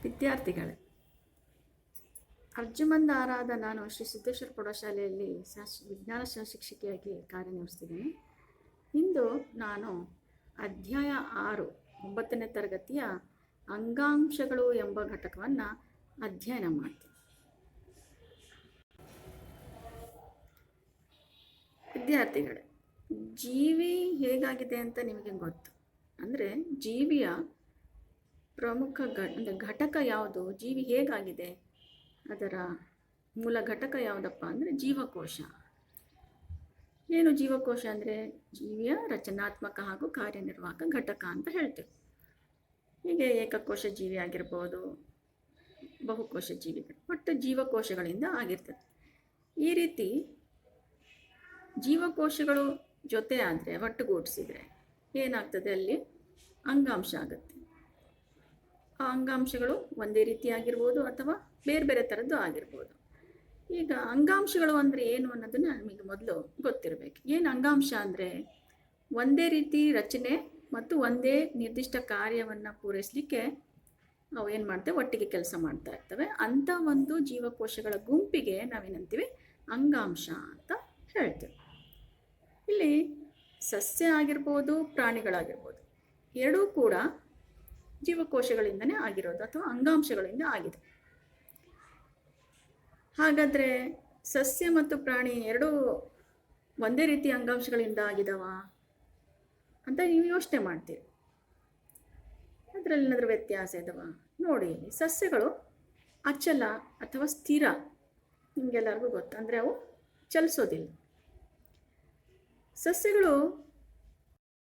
ವಿದ್ಯಾರ್ಥಿಗಳೇ, ಅರ್ಜುಮಂದ್ ಆರಾದ ನಾನು ಶ್ರೀ ಸಿದ್ದೇಶ್ವರ ಪ್ರೌಢಶಾಲೆಯಲ್ಲಿ ವಿಜ್ಞಾನ ಶಿಕ್ಷಕಿಯಾಗಿ ಕಾರ್ಯನಿರ್ವಹಿಸ್ತಿದ್ದೀನಿ. ಇಂದು ನಾನು ಅಧ್ಯಾಯ 6 9ನೇ ತರಗತಿಯ ಅಂಗಾಂಶಗಳು ಎಂಬ ಘಟಕವನ್ನು ಅಧ್ಯಯನ ಮಾಡ್ತೀನಿ. ವಿದ್ಯಾರ್ಥಿಗಳೇ, ಜೀವಿ ಹೇಗಾಗಿದೆ ಅಂತ ನಿಮಗೆ ಗೊತ್ತು. ಅಂದರೆ ಜೀವಿಯ ಪ್ರಮುಖ ಘಟಕ ಯಾವುದು, ಜೀವಿ ಹೇಗಾಗಿದೆ, ಅದರ ಮೂಲ ಘಟಕ ಯಾವುದಪ್ಪ ಅಂದರೆ ಜೀವಕೋಶ. ಏನು ಜೀವಕೋಶ ಅಂದರೆ ಜೀವಿಯ ರಚನಾತ್ಮಕ ಹಾಗೂ ಕಾರ್ಯನಿರ್ವಾಹಕ ಘಟಕ ಅಂತ ಹೇಳ್ತೇವೆ. ಹೀಗೆ ಏಕಕೋಶ ಜೀವಿ ಆಗಿರ್ಬೋದು, ಬಹುಕೋಶ ಜೀವಿಗಳು, ಒಟ್ಟು ಜೀವಕೋಶಗಳಿಂದ ಆಗಿರ್ತದೆ. ಈ ರೀತಿ ಜೀವಕೋಶಗಳು ಜೊತೆ ಆದರೆ ಒಟ್ಟುಗೂಡಿಸಿದರೆ ಏನಾಗ್ತದೆ, ಅಲ್ಲಿ ಅಂಗಾಂಶ ಆಗುತ್ತೆ. ಆ ಅಂಗಾಂಶಗಳು ಒಂದೇ ರೀತಿಯಾಗಿರ್ಬೋದು ಅಥವಾ ಬೇರೆ ಬೇರೆ ಥರದ್ದು ಆಗಿರ್ಬೋದು. ಈಗ ಅಂಗಾಂಶಗಳು ಅಂದರೆ ಏನು ಅನ್ನೋದನ್ನು ನಮಗೆ ಮೊದಲು ಗೊತ್ತಿರಬೇಕು. ಏನು ಅಂಗಾಂಶ ಅಂದರೆ ಒಂದೇ ರೀತಿ ರಚನೆ ಮತ್ತು ಒಂದೇ ನಿರ್ದಿಷ್ಟ ಕಾರ್ಯವನ್ನು ಪೂರೈಸಲಿಕ್ಕೆ ಅವು ಏನು ಮಾಡ್ತೇವೆ, ಒಟ್ಟಿಗೆ ಕೆಲಸ ಮಾಡ್ತಾ ಇರ್ತವೆ. ಅಂಥ ಒಂದು ಜೀವಕೋಶಗಳ ಗುಂಪಿಗೆ ನಾವೇನಂತೀವಿ, ಅಂಗಾಂಶ ಅಂತ ಹೇಳ್ತೇವೆ. ಇಲ್ಲಿ ಸಸ್ಯ ಆಗಿರ್ಬೋದು, ಪ್ರಾಣಿಗಳಾಗಿರ್ಬೋದು, ಎರಡೂ ಕೂಡ ಜೀವಕೋಶಗಳಿಂದನೇ ಆಗಿರೋದು ಅಥವಾ ಅಂಗಾಂಶಗಳಿಂದ ಆಗಿದೆ. ಹಾಗಾದರೆ ಸಸ್ಯ ಮತ್ತು ಪ್ರಾಣಿ ಎರಡೂ ಒಂದೇ ರೀತಿಯ ಅಂಗಾಂಶಗಳಿಂದ ಆಗಿದವ ಅಂತ ನೀವು ಯೋಚನೆ ಮಾಡ್ತೀರಿ. ಅದರಲ್ಲಿ ಏನಾದರೂ ವ್ಯತ್ಯಾಸ ಇದಾವ ನೋಡಿ. ಸಸ್ಯಗಳು ಅಚಲ ಅಥವಾ ಸ್ಥಿರ, ನಿಮಗೆಲ್ಲರಿಗೂ ಗೊತ್ತು. ಅಂದರೆ ಅವು ಚಲಿಸೋದಿಲ್ಲ. ಸಸ್ಯಗಳು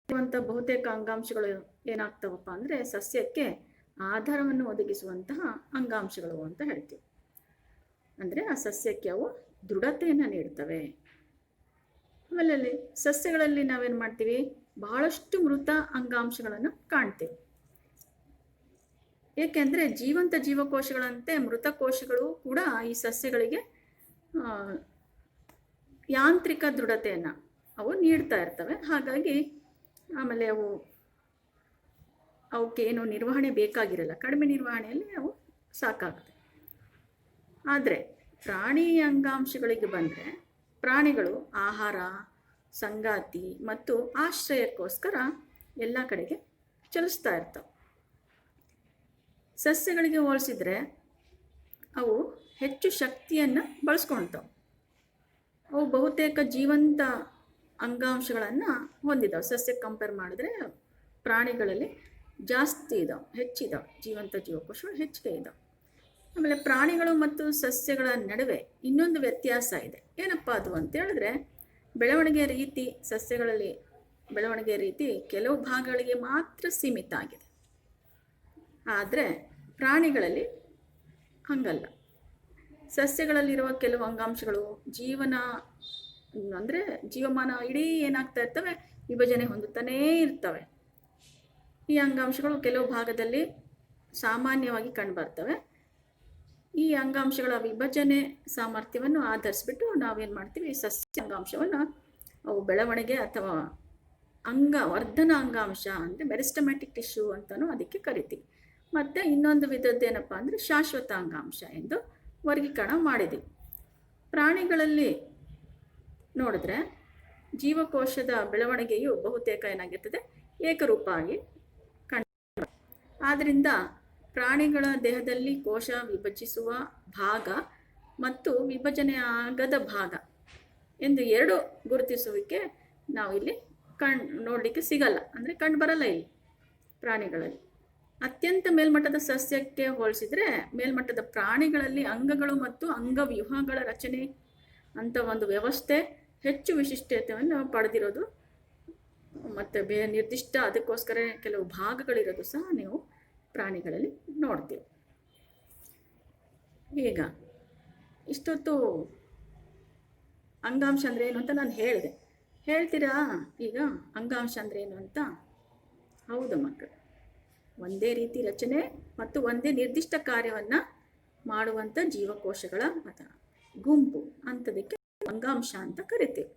ಇರುವಂಥ ಬಹುತೇಕ ಅಂಗಾಂಶಗಳು ಏನಾಗ್ತವಪ್ಪ ಅಂದರೆ ಸಸ್ಯಕ್ಕೆ ಆಧಾರವನ್ನು ಒದಗಿಸುವಂತಹ ಅಂಗಾಂಶಗಳು ಅಂತ ಹೇಳ್ತೀವಿ. ಅಂದರೆ ಆ ಸಸ್ಯಕ್ಕೆ ಅವು ದೃಢತೆಯನ್ನು ನೀಡ್ತವೆ. ಆಮೇಲೆ ಸಸ್ಯಗಳಲ್ಲಿ ನಾವೇನು ಮಾಡ್ತೀವಿ, ಬಹಳಷ್ಟು ಮೃತ ಅಂಗಾಂಶಗಳನ್ನು ಕಾಣ್ತೀವಿ. ಏಕೆಂದರೆ ಜೀವಂತ ಜೀವಕೋಶಗಳಂತೆ ಮೃತ ಕೋಶಗಳು ಕೂಡ ಈ ಸಸ್ಯಗಳಿಗೆ ಯಾಂತ್ರಿಕ ದೃಢತೆಯನ್ನು ಅವು ನೀಡ್ತಾ ಇರ್ತವೆ. ಹಾಗಾಗಿ ಆಮೇಲೆ ಅವಕ್ಕೇನು ನಿರ್ವಹಣೆ ಬೇಕಾಗಿರಲ್ಲ, ಕಡಿಮೆ ನಿರ್ವಹಣೆಯಲ್ಲಿ ಅವು ಸಾಕಾಗುತ್ತೆ. ಆದರೆ ಪ್ರಾಣಿ ಅಂಗಾಂಶಗಳಿಗೆ ಬಂದರೆ ಪ್ರಾಣಿಗಳು ಆಹಾರ, ಸಂಗಾತಿ ಮತ್ತು ಆಶ್ರಯಕ್ಕೋಸ್ಕರ ಎಲ್ಲ ಕಡೆಗೆ ಚಲಿಸ್ತಾ ಇರ್ತವೆ. ಸಸ್ಯಗಳಿಗೆ ಹೋಲಿಸಿದರೆ ಅವು ಹೆಚ್ಚು ಶಕ್ತಿಯನ್ನು ಬಳಸ್ಕೊಳ್ತಾವೆ. ಅವು ಬಹುತೇಕ ಜೀವಂತ ಅಂಗಾಂಶಗಳನ್ನು ಹೊಂದಿದ್ದಾವೆ. ಸಸ್ಯಕ್ಕೆ ಕಂಪೇರ್ ಮಾಡಿದ್ರೆ ಪ್ರಾಣಿಗಳಲ್ಲಿ ಜಾಸ್ತಿ ಇದ್ದಾವೆ, ಹೆಚ್ಚಿದ್ದಾವೆ. ಜೀವಂತ ಜೀವಕೋಶಗಳು ಹೆಚ್ಚಿಗೆ ಇದ್ದಾವೆ. ಆಮೇಲೆ ಪ್ರಾಣಿಗಳು ಮತ್ತು ಸಸ್ಯಗಳ ನಡುವೆ ಇನ್ನೊಂದು ವ್ಯತ್ಯಾಸ ಇದೆ. ಏನಪ್ಪ ಅದು ಅಂತ ಹೇಳಿದ್ರೆ, ಬೆಳವಣಿಗೆಯ ರೀತಿ. ಸಸ್ಯಗಳಲ್ಲಿ ಬೆಳವಣಿಗೆಯ ರೀತಿ ಕೆಲವು ಭಾಗಗಳಿಗೆ ಮಾತ್ರ ಸೀಮಿತ ಆಗಿದೆ. ಆದರೆ ಪ್ರಾಣಿಗಳಲ್ಲಿ ಹಂಗಲ್ಲ. ಸಸ್ಯಗಳಲ್ಲಿರುವ ಕೆಲವು ಅಂಗಾಂಶಗಳು ಜೀವಮಾನ ಇಡೀ ಏನಾಗ್ತಾ ಇರ್ತವೆ, ವಿಭಜನೆ ಹೊಂದುತ್ತಾನೇ ಇರ್ತವೆ. ಈ ಅಂಗಾಂಶಗಳು ಕೆಲವು ಭಾಗದಲ್ಲಿ ಸಾಮಾನ್ಯವಾಗಿ ಕಂಡುಬರ್ತವೆ. ಈ ಅಂಗಾಂಶಗಳ ವಿಭಜನೆ ಸಾಮರ್ಥ್ಯವನ್ನು ಆಧರಿಸಿಬಿಟ್ಟು ನಾವೇನು ಮಾಡ್ತೀವಿ, ಸಸ್ಯ ಅಂಗಾಂಶವನ್ನು ಅವು ಬೆಳವಣಿಗೆ ಅಥವಾ ವರ್ಧನ ಅಂಗಾಂಶ ಅಂದರೆ ಮೆರಿಸ್ಟಮ್ಯಾಟಿಕ್ ಟಿಶ್ಯೂ ಅಂತಲೂ ಅದಕ್ಕೆ ಕರಿತೀವಿ. ಮತ್ತು ಇನ್ನೊಂದು ವಿಧದ್ದೇನಪ್ಪ ಅಂದರೆ ಶಾಶ್ವತ ಅಂಗಾಂಶ ಎಂದು ವರ್ಗೀಕರಣ ಮಾಡಿದ್ದೀವಿ. ಪ್ರಾಣಿಗಳಲ್ಲಿ ನೋಡಿದ್ರೆ ಜೀವಕೋಶದ ಬೆಳವಣಿಗೆಯು ಬಹುತೇಕ ಏನಾಗಿರ್ತದೆ, ಏಕರೂಪ ಆಗಿ ಕಂಡು. ಆದ್ದರಿಂದ ಪ್ರಾಣಿಗಳ ದೇಹದಲ್ಲಿ ಕೋಶ ವಿಭಜಿಸುವ ಭಾಗ ಮತ್ತು ವಿಭಜನೆ ಆಗದ ಭಾಗ ಎಂದು ಎರಡು ಗುರುತಿಸುವಿಕೆ ನಾವು ಇಲ್ಲಿ ನೋಡಲಿಕ್ಕೆ ಸಿಗಲ್ಲ, ಅಂದರೆ ಕಂಡು ಬರಲ್ಲ ಇಲ್ಲಿ ಪ್ರಾಣಿಗಳಲ್ಲಿ. ಅತ್ಯಂತ ಮೇಲ್ಮಟ್ಟದ ಸಸ್ಯಕ್ಕೆ ಹೋಲಿಸಿದರೆ ಮೇಲ್ಮಟ್ಟದ ಪ್ರಾಣಿಗಳಲ್ಲಿ ಅಂಗಗಳು ಮತ್ತು ಅಂಗವ್ಯೂಹಗಳ ರಚನೆ ಅಂತ ಒಂದು ವ್ಯವಸ್ಥೆ ಹೆಚ್ಚು ವಿಶಿಷ್ಟತೆಯನ್ನು ಪಡೆದಿರೋದು ಮತ್ತು ನಿರ್ದಿಷ್ಟ ಅದಕ್ಕೋಸ್ಕರ ಕೆಲವು ಭಾಗಗಳಿರೋದು ಸಹ ನೀವು ಪ್ರಾಣಿಗಳಲ್ಲಿ ನೋಡ್ತೀವಿ. ಈಗ ಇಷ್ಟೊತ್ತು ಅಂಗಾಂಶ ಅಂದರೆ ಏನು ಅಂತ ನಾನು ಹೇಳಿದೆ. ಹೇಳ್ತೀರಾ ಈಗ ಅಂಗಾಂಶ ಅಂದರೆ ಏನು ಅಂತ? ಹೌದು ಮಕ್ಕಳು, ಒಂದೇ ರೀತಿ ರಚನೆ ಮತ್ತು ಒಂದೇ ನಿರ್ದಿಷ್ಟ ಕಾರ್ಯವನ್ನು ಮಾಡುವಂಥ ಜೀವಕೋಶಗಳ ಗುಂಪು ಅಂಥದಕ್ಕೆ ಅಂಗಾಂಶ ಅಂತ ಕರಿತೀವಿ.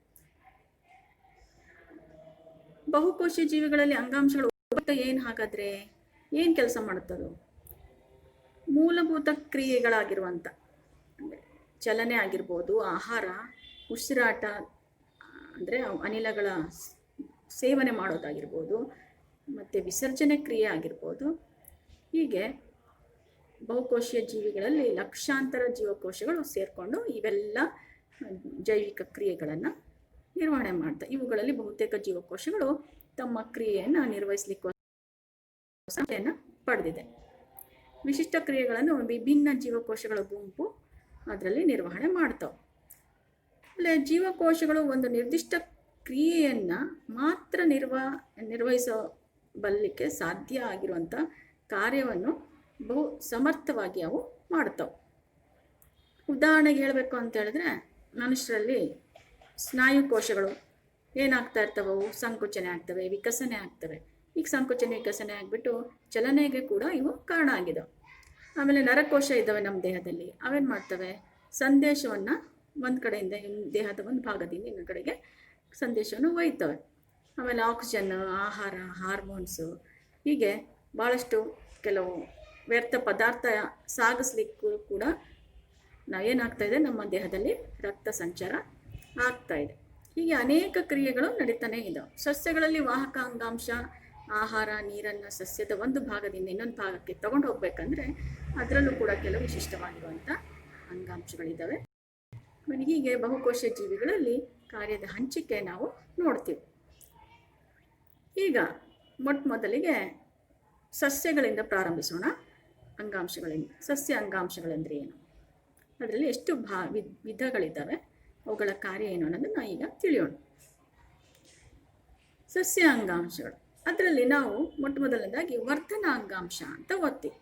ಬಹುಕೋಶ ಜೀವಿಗಳಲ್ಲಿ ಅಂಗಾಂಶಗಳು ಏನು, ಹಾಗಾದರೆ ಏನು ಕೆಲಸ ಮಾಡುತ್ತದು? ಮೂಲಭೂತ ಕ್ರಿಯೆಗಳಾಗಿರುವಂಥ ಅಂದರೆ ಚಲನೆ ಆಗಿರ್ಬೋದು, ಆಹಾರ, ಉಸಿರಾಟ ಅಂದರೆ ಅನಿಲಗಳ ಸೇವನೆ ಮಾಡೋದಾಗಿರ್ಬೋದು, ಮತ್ತು ವಿಸರ್ಜನೆ ಕ್ರಿಯೆ ಆಗಿರ್ಬೋದು. ಹೀಗೆ ಬಹುಕೋಶೀಯ ಜೀವಿಗಳಲ್ಲಿ ಲಕ್ಷಾಂತರ ಜೀವಕೋಶಗಳು ಸೇರಿಕೊಂಡು ಇವೆಲ್ಲ ಜೈವಿಕ ಕ್ರಿಯೆಗಳನ್ನು ನಿರ್ವಹಣೆ ಮಾಡ್ತವೆ. ಇವುಗಳಲ್ಲಿ ಬಹುತೇಕ ಜೀವಕೋಶಗಳು ತಮ್ಮ ಕ್ರಿಯೆಯನ್ನು ನಿರ್ವಹಿಸಲಿಕ್ಕೆ ಪಡೆದಿದೆ. ವಿಶಿಷ್ಟ ಕ್ರಿಯೆಗಳನ್ನು ವಿಭಿನ್ನ ಜೀವಕೋಶಗಳ ಗುಂಪು ಅದರಲ್ಲಿ ನಿರ್ವಹಣೆ ಮಾಡ್ತಾವೆ. ಆಮೇಲೆ ಜೀವಕೋಶಗಳು ಒಂದು ನಿರ್ದಿಷ್ಟ ಕ್ರಿಯೆಯನ್ನು ಮಾತ್ರ ನಿರ್ವಹಿಸಬಲ್ಲಿಕ್ಕೆ ಸಾಧ್ಯ ಆಗಿರುವಂಥ ಕಾರ್ಯವನ್ನು ಬಹು ಸಮರ್ಥವಾಗಿ ಅವು ಮಾಡ್ತಾವೆ. ಉದಾಹರಣೆಗೆ ಹೇಳಬೇಕು ಅಂತ ಹೇಳಿದ್ರೆ, ಮನುಷ್ಯರಲ್ಲಿ ಸ್ನಾಯು ಕೋಶಗಳು ಏನಾಗ್ತಾ ಇರ್ತವೆ, ಅವು ಸಂಕೋಚನೆ ಆಗ್ತವೆ, ವಿಕಸನೆ ಆಗ್ತವೆ. ಈಗ ಸಂಕೋಚನೆ ವಿಕಸನೆ ಆಗಿಬಿಟ್ಟು ಚಲನೆಗೆ ಕೂಡ ಇವು ಕಾರಣ ಆಗಿದ್ದಾವೆ. ಆಮೇಲೆ ನರಕೋಶ ಇದ್ದಾವೆ ನಮ್ಮ ದೇಹದಲ್ಲಿ, ಅವೇನು ಮಾಡ್ತವೆ, ಸಂದೇಶವನ್ನು ಒಂದು ಕಡೆಯಿಂದ ದೇಹದ ಒಂದು ಭಾಗದಿಂದ ಇನ್ನೊಂದು ಕಡೆಗೆ ಸಂದೇಶವನ್ನು ಒಯ್ತವೆ. ಆಮೇಲೆ ಆಕ್ಸಿಜನ್, ಆಹಾರ, ಹಾರ್ಮೋನ್ಸು, ಹೀಗೆ ಭಾಳಷ್ಟು ಕೆಲವು ವ್ಯರ್ಥ ಪದಾರ್ಥ ಸಾಗಿಸ್ಲಿಕ್ಕೂ ಕೂಡ ಏನಾಗ್ತಾಯಿದೆ, ನಮ್ಮ ದೇಹದಲ್ಲಿ ರಕ್ತ ಸಂಚಾರ ಆಗ್ತಾಯಿದೆ. ಹೀಗೆ ಅನೇಕ ಕ್ರಿಯೆಗಳು ನಡೀತಾನೆ ಇದ್ದಾವೆ. ಸಸ್ಯಗಳಲ್ಲಿ ವಾಹಕ ಅಂಗಾಂಶ ಆಹಾರ, ನೀರನ್ನು ಸಸ್ಯದ ಒಂದು ಭಾಗದಿಂದ ಇನ್ನೊಂದು ಭಾಗಕ್ಕೆ ತಗೊಂಡು ಹೋಗ್ಬೇಕಂದ್ರೆ ಅದರಲ್ಲೂ ಕೂಡ ಕೆಲವು ವಿಶಿಷ್ಟವಾಗಿರುವಂಥ ಅಂಗಾಂಶಗಳಿದ್ದಾವೆ. ಹೀಗೆ ಬಹುಕೋಶ ಜೀವಿಗಳಲ್ಲಿ ಕಾರ್ಯದ ಹಂಚಿಕೆ ನಾವು ನೋಡ್ತೀವಿ. ಈಗ ಮೊದಲಿಗೆ ಸಸ್ಯಗಳಿಂದ ಪ್ರಾರಂಭಿಸೋಣ. ಅಂಗಾಂಶಗಳಿಂದ. ಸಸ್ಯ ಅಂಗಾಂಶಗಳೆಂದರೆ ಏನು, ಅದರಲ್ಲಿ ಎಷ್ಟು ವಿಧಗಳಿದ್ದಾವೆ, ಅವುಗಳ ಕಾರ್ಯ ಏನು ಅನ್ನೋದನ್ನು ಈಗ ತಿಳಿಯೋಣ. ಸಸ್ಯ ಅಂಗಾಂಶಗಳು, ಅದರಲ್ಲಿ ನಾವು ಮೊದಲನೇದಾಗಿ ವರ್ಧನ ಅಂಗಾಂಶ ಅಂತ ಓದ್ತೀವಿ.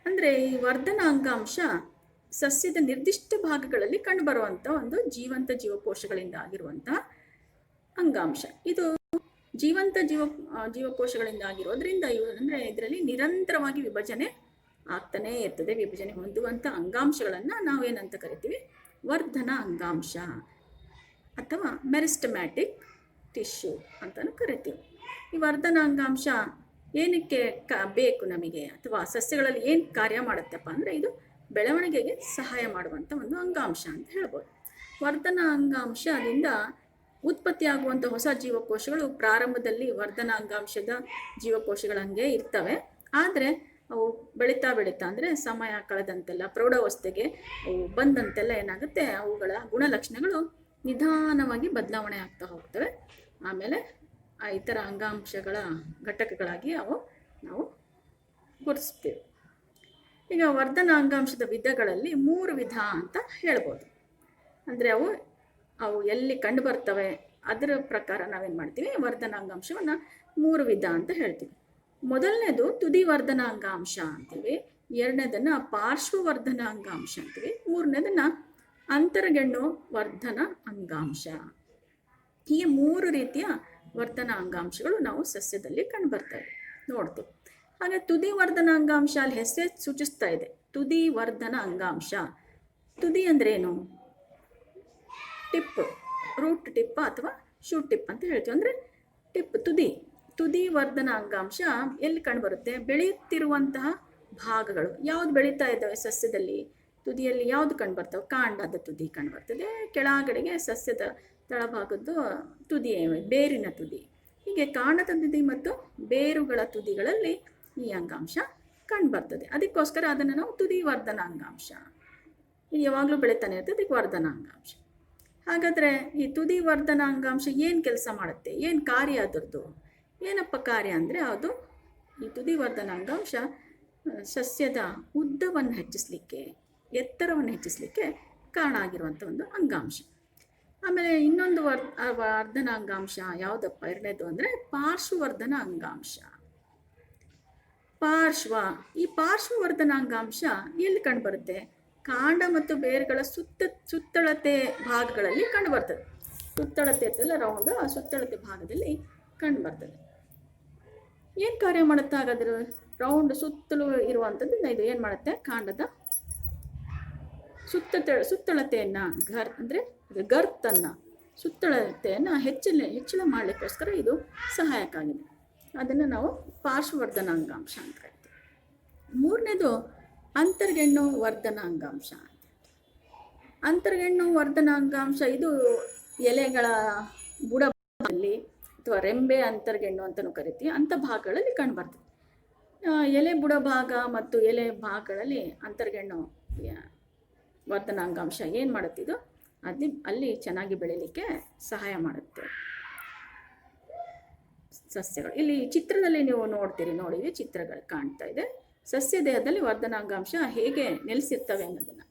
ಅಂದರೆ ಈ ವರ್ಧನ ಅಂಗಾಂಶ ಸಸ್ಯದ ನಿರ್ದಿಷ್ಟ ಭಾಗಗಳಲ್ಲಿ ಕಂಡುಬರುವಂಥ ಒಂದು ಜೀವಂತ ಜೀವಕೋಶಗಳಿಂದ ಆಗಿರುವಂಥ ಅಂಗಾಂಶ. ಇದು ಜೀವಂತ ಜೀವಕೋಶಗಳಿಂದ ಆಗಿರೋದ್ರಿಂದ ಅಂದರೆ ಇದರಲ್ಲಿ ನಿರಂತರವಾಗಿ ವಿಭಜನೆ ಆಗ್ತಾನೇ ಇರ್ತದೆ. ವಿಭಜನೆ ಹೊಂದುವಂಥ ಅಂಗಾಂಶಗಳನ್ನು ನಾವೇನಂತ ಕರಿತೀವಿ, ವರ್ಧನ ಅಂಗಾಂಶ ಅಥವಾ ಮೆರಿಸ್ಟಮ್ಯಾಟಿಕ್ ಟಿಶ್ಯೂ ಅಂತಲೂ ಕರಿತೀವಿ. ಈ ವರ್ಧನ ಅಂಗಾಂಶ ಏನಕ್ಕೆ ಬೇಕು ನಮಗೆ, ಅಥವಾ ಸಸ್ಯಗಳಲ್ಲಿ ಏನು ಕಾರ್ಯ ಮಾಡುತ್ತಪ್ಪ ಅಂದರೆ ಇದು ಬೆಳವಣಿಗೆಗೆ ಸಹಾಯ ಮಾಡುವಂಥ ಒಂದು ಅಂಗಾಂಶ ಅಂತ ಹೇಳ್ಬೋದು. ವರ್ಧನ ಅಂಗಾಂಶದಿಂದ ಉತ್ಪತ್ತಿಯಾಗುವಂಥ ಹೊಸ ಜೀವಕೋಶಗಳು ಪ್ರಾರಂಭದಲ್ಲಿ ವರ್ಧನ ಅಂಗಾಂಶದ ಜೀವಕೋಶಗಳ ಹಂಗೆ ಇರ್ತವೆ. ಆದರೆ ಅವು ಬೆಳೀತಾ ಅಂದರೆ ಸಮಯ ಕಳೆದಂತೆಲ್ಲ, ಪ್ರೌಢಾವಸ್ಥೆಗೆ ಅವು ಬಂದಂತೆಲ್ಲ ಏನಾಗುತ್ತೆ, ಅವುಗಳ ಗುಣಲಕ್ಷಣಗಳು ನಿಧಾನವಾಗಿ ಬದಲಾವಣೆ ಆಗ್ತಾ ಹೋಗ್ತವೆ. ಆಮೇಲೆ ಆ ಇತರ ಅಂಗಾಂಶಗಳ ಘಟಕಗಳಾಗಿ ನಾವು ಗುರುತಿಸ್ತೀವಿ. ಈಗ ವರ್ಧನ ಅಂಗಾಂಶದ ವಿಧಗಳಲ್ಲಿ 3 ವಿಧ ಅಂತ ಹೇಳ್ಬೋದು. ಅಂದರೆ ಅವು ಎಲ್ಲಿ ಕಂಡು ಬರ್ತವೆ ಅದರ ಪ್ರಕಾರ ನಾವೇನು ಮಾಡ್ತೀವಿ, ವರ್ಧನ ಅಂಗಾಂಶವನ್ನು 3 ವಿಧ ಅಂತ ಹೇಳ್ತೀವಿ. ಮೊದಲನೇದು ತುದಿ ವರ್ಧನ ಅಂಗಾಂಶ ಅಂತೀವಿ, ಎರಡನೇದನ್ನು ಪಾರ್ಶ್ವವರ್ಧನ ಅಂಗಾಂಶ ಅಂತೀವಿ, ಮೂರನೇದನ್ನು ಅಂತರಗೆಣ್ಣು ವರ್ಧನ ಅಂಗಾಂಶ. ಹೀಗೆ 3 ರೀತಿಯ ವರ್ಧನ ಅಂಗಾಂಶಗಳು ನಾವು ಸಸ್ಯದಲ್ಲಿ ಕಂಡುಬರ್ತವೆ, ನೋಡ್ತೀವಿ. ಹಾಗೆ ತುದಿ ವರ್ಧನ ಅಂಗಾಂಶ ಅಲ್ಲಿ ಹೆಸರೇ ಸೂಚಿಸ್ತಾ ಇದೆ, ತುದಿ ವರ್ಧನ ಅಂಗಾಂಶ. ತುದಿ ಅಂದ್ರೆ ಏನು, ಟಿಪ್, ರೂಟ್ ಟಿಪ್ ಅಥವಾ ಶೂಟ್ ಟಿಪ್ ಅಂತ ಹೇಳ್ತೀವಿ. ಅಂದರೆ ಟಿಪ್, ತುದಿ ವರ್ಧನ ಅಂಗಾಂಶ ಎಲ್ಲಿ ಕಂಡುಬರುತ್ತೆ, ಬೆಳೆಯುತ್ತಿರುವಂತಹ ಭಾಗಗಳು ಯಾವ್ದು ಬೆಳೀತಾ ಇದ್ದಾವೆ ಸಸ್ಯದಲ್ಲಿ, ತುದಿಯಲ್ಲಿ ಯಾವುದು ಕಂಡುಬರ್ತವೆ, ಕಾಂಡದ ತುದಿ ಕಂಡುಬರ್ತದೆ, ಕೆಳಗಡೆಗೆ ಸಸ್ಯದ ತಳಭಾಗದ್ದು ತುದಿ, ಬೇರಿನ ತುದಿ. ಹೀಗೆ ಕಾಂಡದ ತುದಿ ಮತ್ತು ಬೇರುಗಳ ತುದಿಗಳಲ್ಲಿ ಈ ಅಂಗಾಂಶ ಕಂಡುಬರ್ತದೆ. ಅದಕ್ಕೋಸ್ಕರ ಅದನ್ನು ನಾವು ತುದಿ ವರ್ಧನ ಅಂಗಾಂಶ, ಇದು ಯಾವಾಗಲೂ ಬೆಳೀತಾನೆ ಇರ್ತದೆ, ಅದಕ್ಕೆ ವರ್ಧನ ಅಂಗಾಂಶ. ಹಾಗಾದರೆ ಈ ತುದಿ ವರ್ಧನ ಅಂಗಾಂಶ ಏನು ಕೆಲಸ ಮಾಡುತ್ತೆ, ಏನು ಕಾರ್ಯ ಅದರದ್ದು, ಏನಪ್ಪ ಕಾರ್ಯ ಅಂದರೆ ಅದು ಈ ತುದಿ ವರ್ಧನ ಅಂಗಾಂಶ ಸಸ್ಯದ ಉದ್ದವನ್ನು ಹೆಚ್ಚಿಸಲಿಕ್ಕೆ, ಎತ್ತರವನ್ನು ಹೆಚ್ಚಿಸಲಿಕ್ಕೆ ಕಾರಣ ಆಗಿರುವಂಥ ಒಂದು ಅಂಗಾಂಶ. ಆಮೇಲೆ ಇನ್ನೊಂದು ವರ್ಧನ ಅಂಗಾಂಶ ಯಾವುದಪ್ಪ, ಎರಡನೇದು ಅಂದರೆ ಪಾರ್ಶ್ವವರ್ಧನ ಅಂಗಾಂಶ. ಈ ಪಾರ್ಶ್ವವರ್ಧನ ಅಂಗಾಂಶ ಎಲ್ಲಿ ಕಂಡುಬರುತ್ತೆ, ಕಾಂಡ ಮತ್ತು ಬೇರುಗಳ ಸುತ್ತಳತೆ ಭಾಗಗಳಲ್ಲಿ ಕಂಡುಬರ್ತದೆ. ಸುತ್ತಳತೆ ಇರ್ತಲ್ಲ ರೌಂಡ್, ಆ ಸುತ್ತಳತೆ ಭಾಗದಲ್ಲಿ ಕಂಡುಬರ್ತದೆ. ಏನು ಕಾರ್ಯ ಮಾಡುತ್ತೆ ಹಾಗಾದ್ರೆ, ರೌಂಡ್ ಸುತ್ತಲೂ ಇರುವಂಥದ್ದು ಇದು ಏನು ಮಾಡುತ್ತೆ, ಕಾಂಡದ ಸುತ್ತಳತೆಯನ್ನು ಅಂದರೆ ಗರ್ತನ್ನು, ಸುತ್ತಳತೆಯನ್ನು ಹೆಚ್ಚಳ ಮಾಡಲಿಕ್ಕೋಸ್ಕರ ಇದು ಸಹಾಯಕ ಆಗಿದೆ. ಅದನ್ನು ನಾವು ಪಾರ್ಶ್ವವರ್ಧನ ಅಂಗಾಂಶ ಅಂತ ಹೇಳ್ತೀವಿ. ಮೂರನೇದು ಅಂತರ್ಗೆಣ್ಣು ವರ್ಧನ ಅಂಗಾಂಶ. ಅಂತರ್ಗೆಣ್ಣು ವರ್ಧನ ಅಂಗಾಂಶ ಇದು ಎಲೆಗಳ ಬುಡಭಾಗದಲ್ಲಿ ಅಥವಾ ರೆಂಬೆ ಅಂತರ್ಗೆಣ್ಣು ಅಂತಲೂ ಕರಿತೀವಿ, ಅಂಥ ಭಾಗಗಳಲ್ಲಿ ಕಂಡುಬರ್ತದೆ. ಎಲೆ ಬುಡಭಾಗ ಮತ್ತು ಎಲೆ ಭಾಗಗಳಲ್ಲಿ ಅಂತರ್ಗೆಣ್ಣು ವರ್ಧನಾಂಗಾಂಶ ಏನು ಮಾಡುತ್ತಿದ್ದು ಅಲ್ಲಿ ಚೆನ್ನಾಗಿ ಬೆಳೀಲಿಕ್ಕೆ ಸಹಾಯ ಮಾಡುತ್ತೆ ಸಸ್ಯಗಳು. ಇಲ್ಲಿ ಚಿತ್ರದಲ್ಲಿ ನೀವು ನೋಡ್ತೀರಿ, ನೋಡಿ ಚಿತ್ರಗಳು ಕಾಣ್ತಾ ಇದೆ. ಸಸ್ಯ ದೇಹದಲ್ಲಿ ವರ್ಧನಾಂಗಾಂಶ ಹೇಗೆ ನೆಲೆಸಿರ್ತವೆ ಅನ್ನೋದನ್ನು.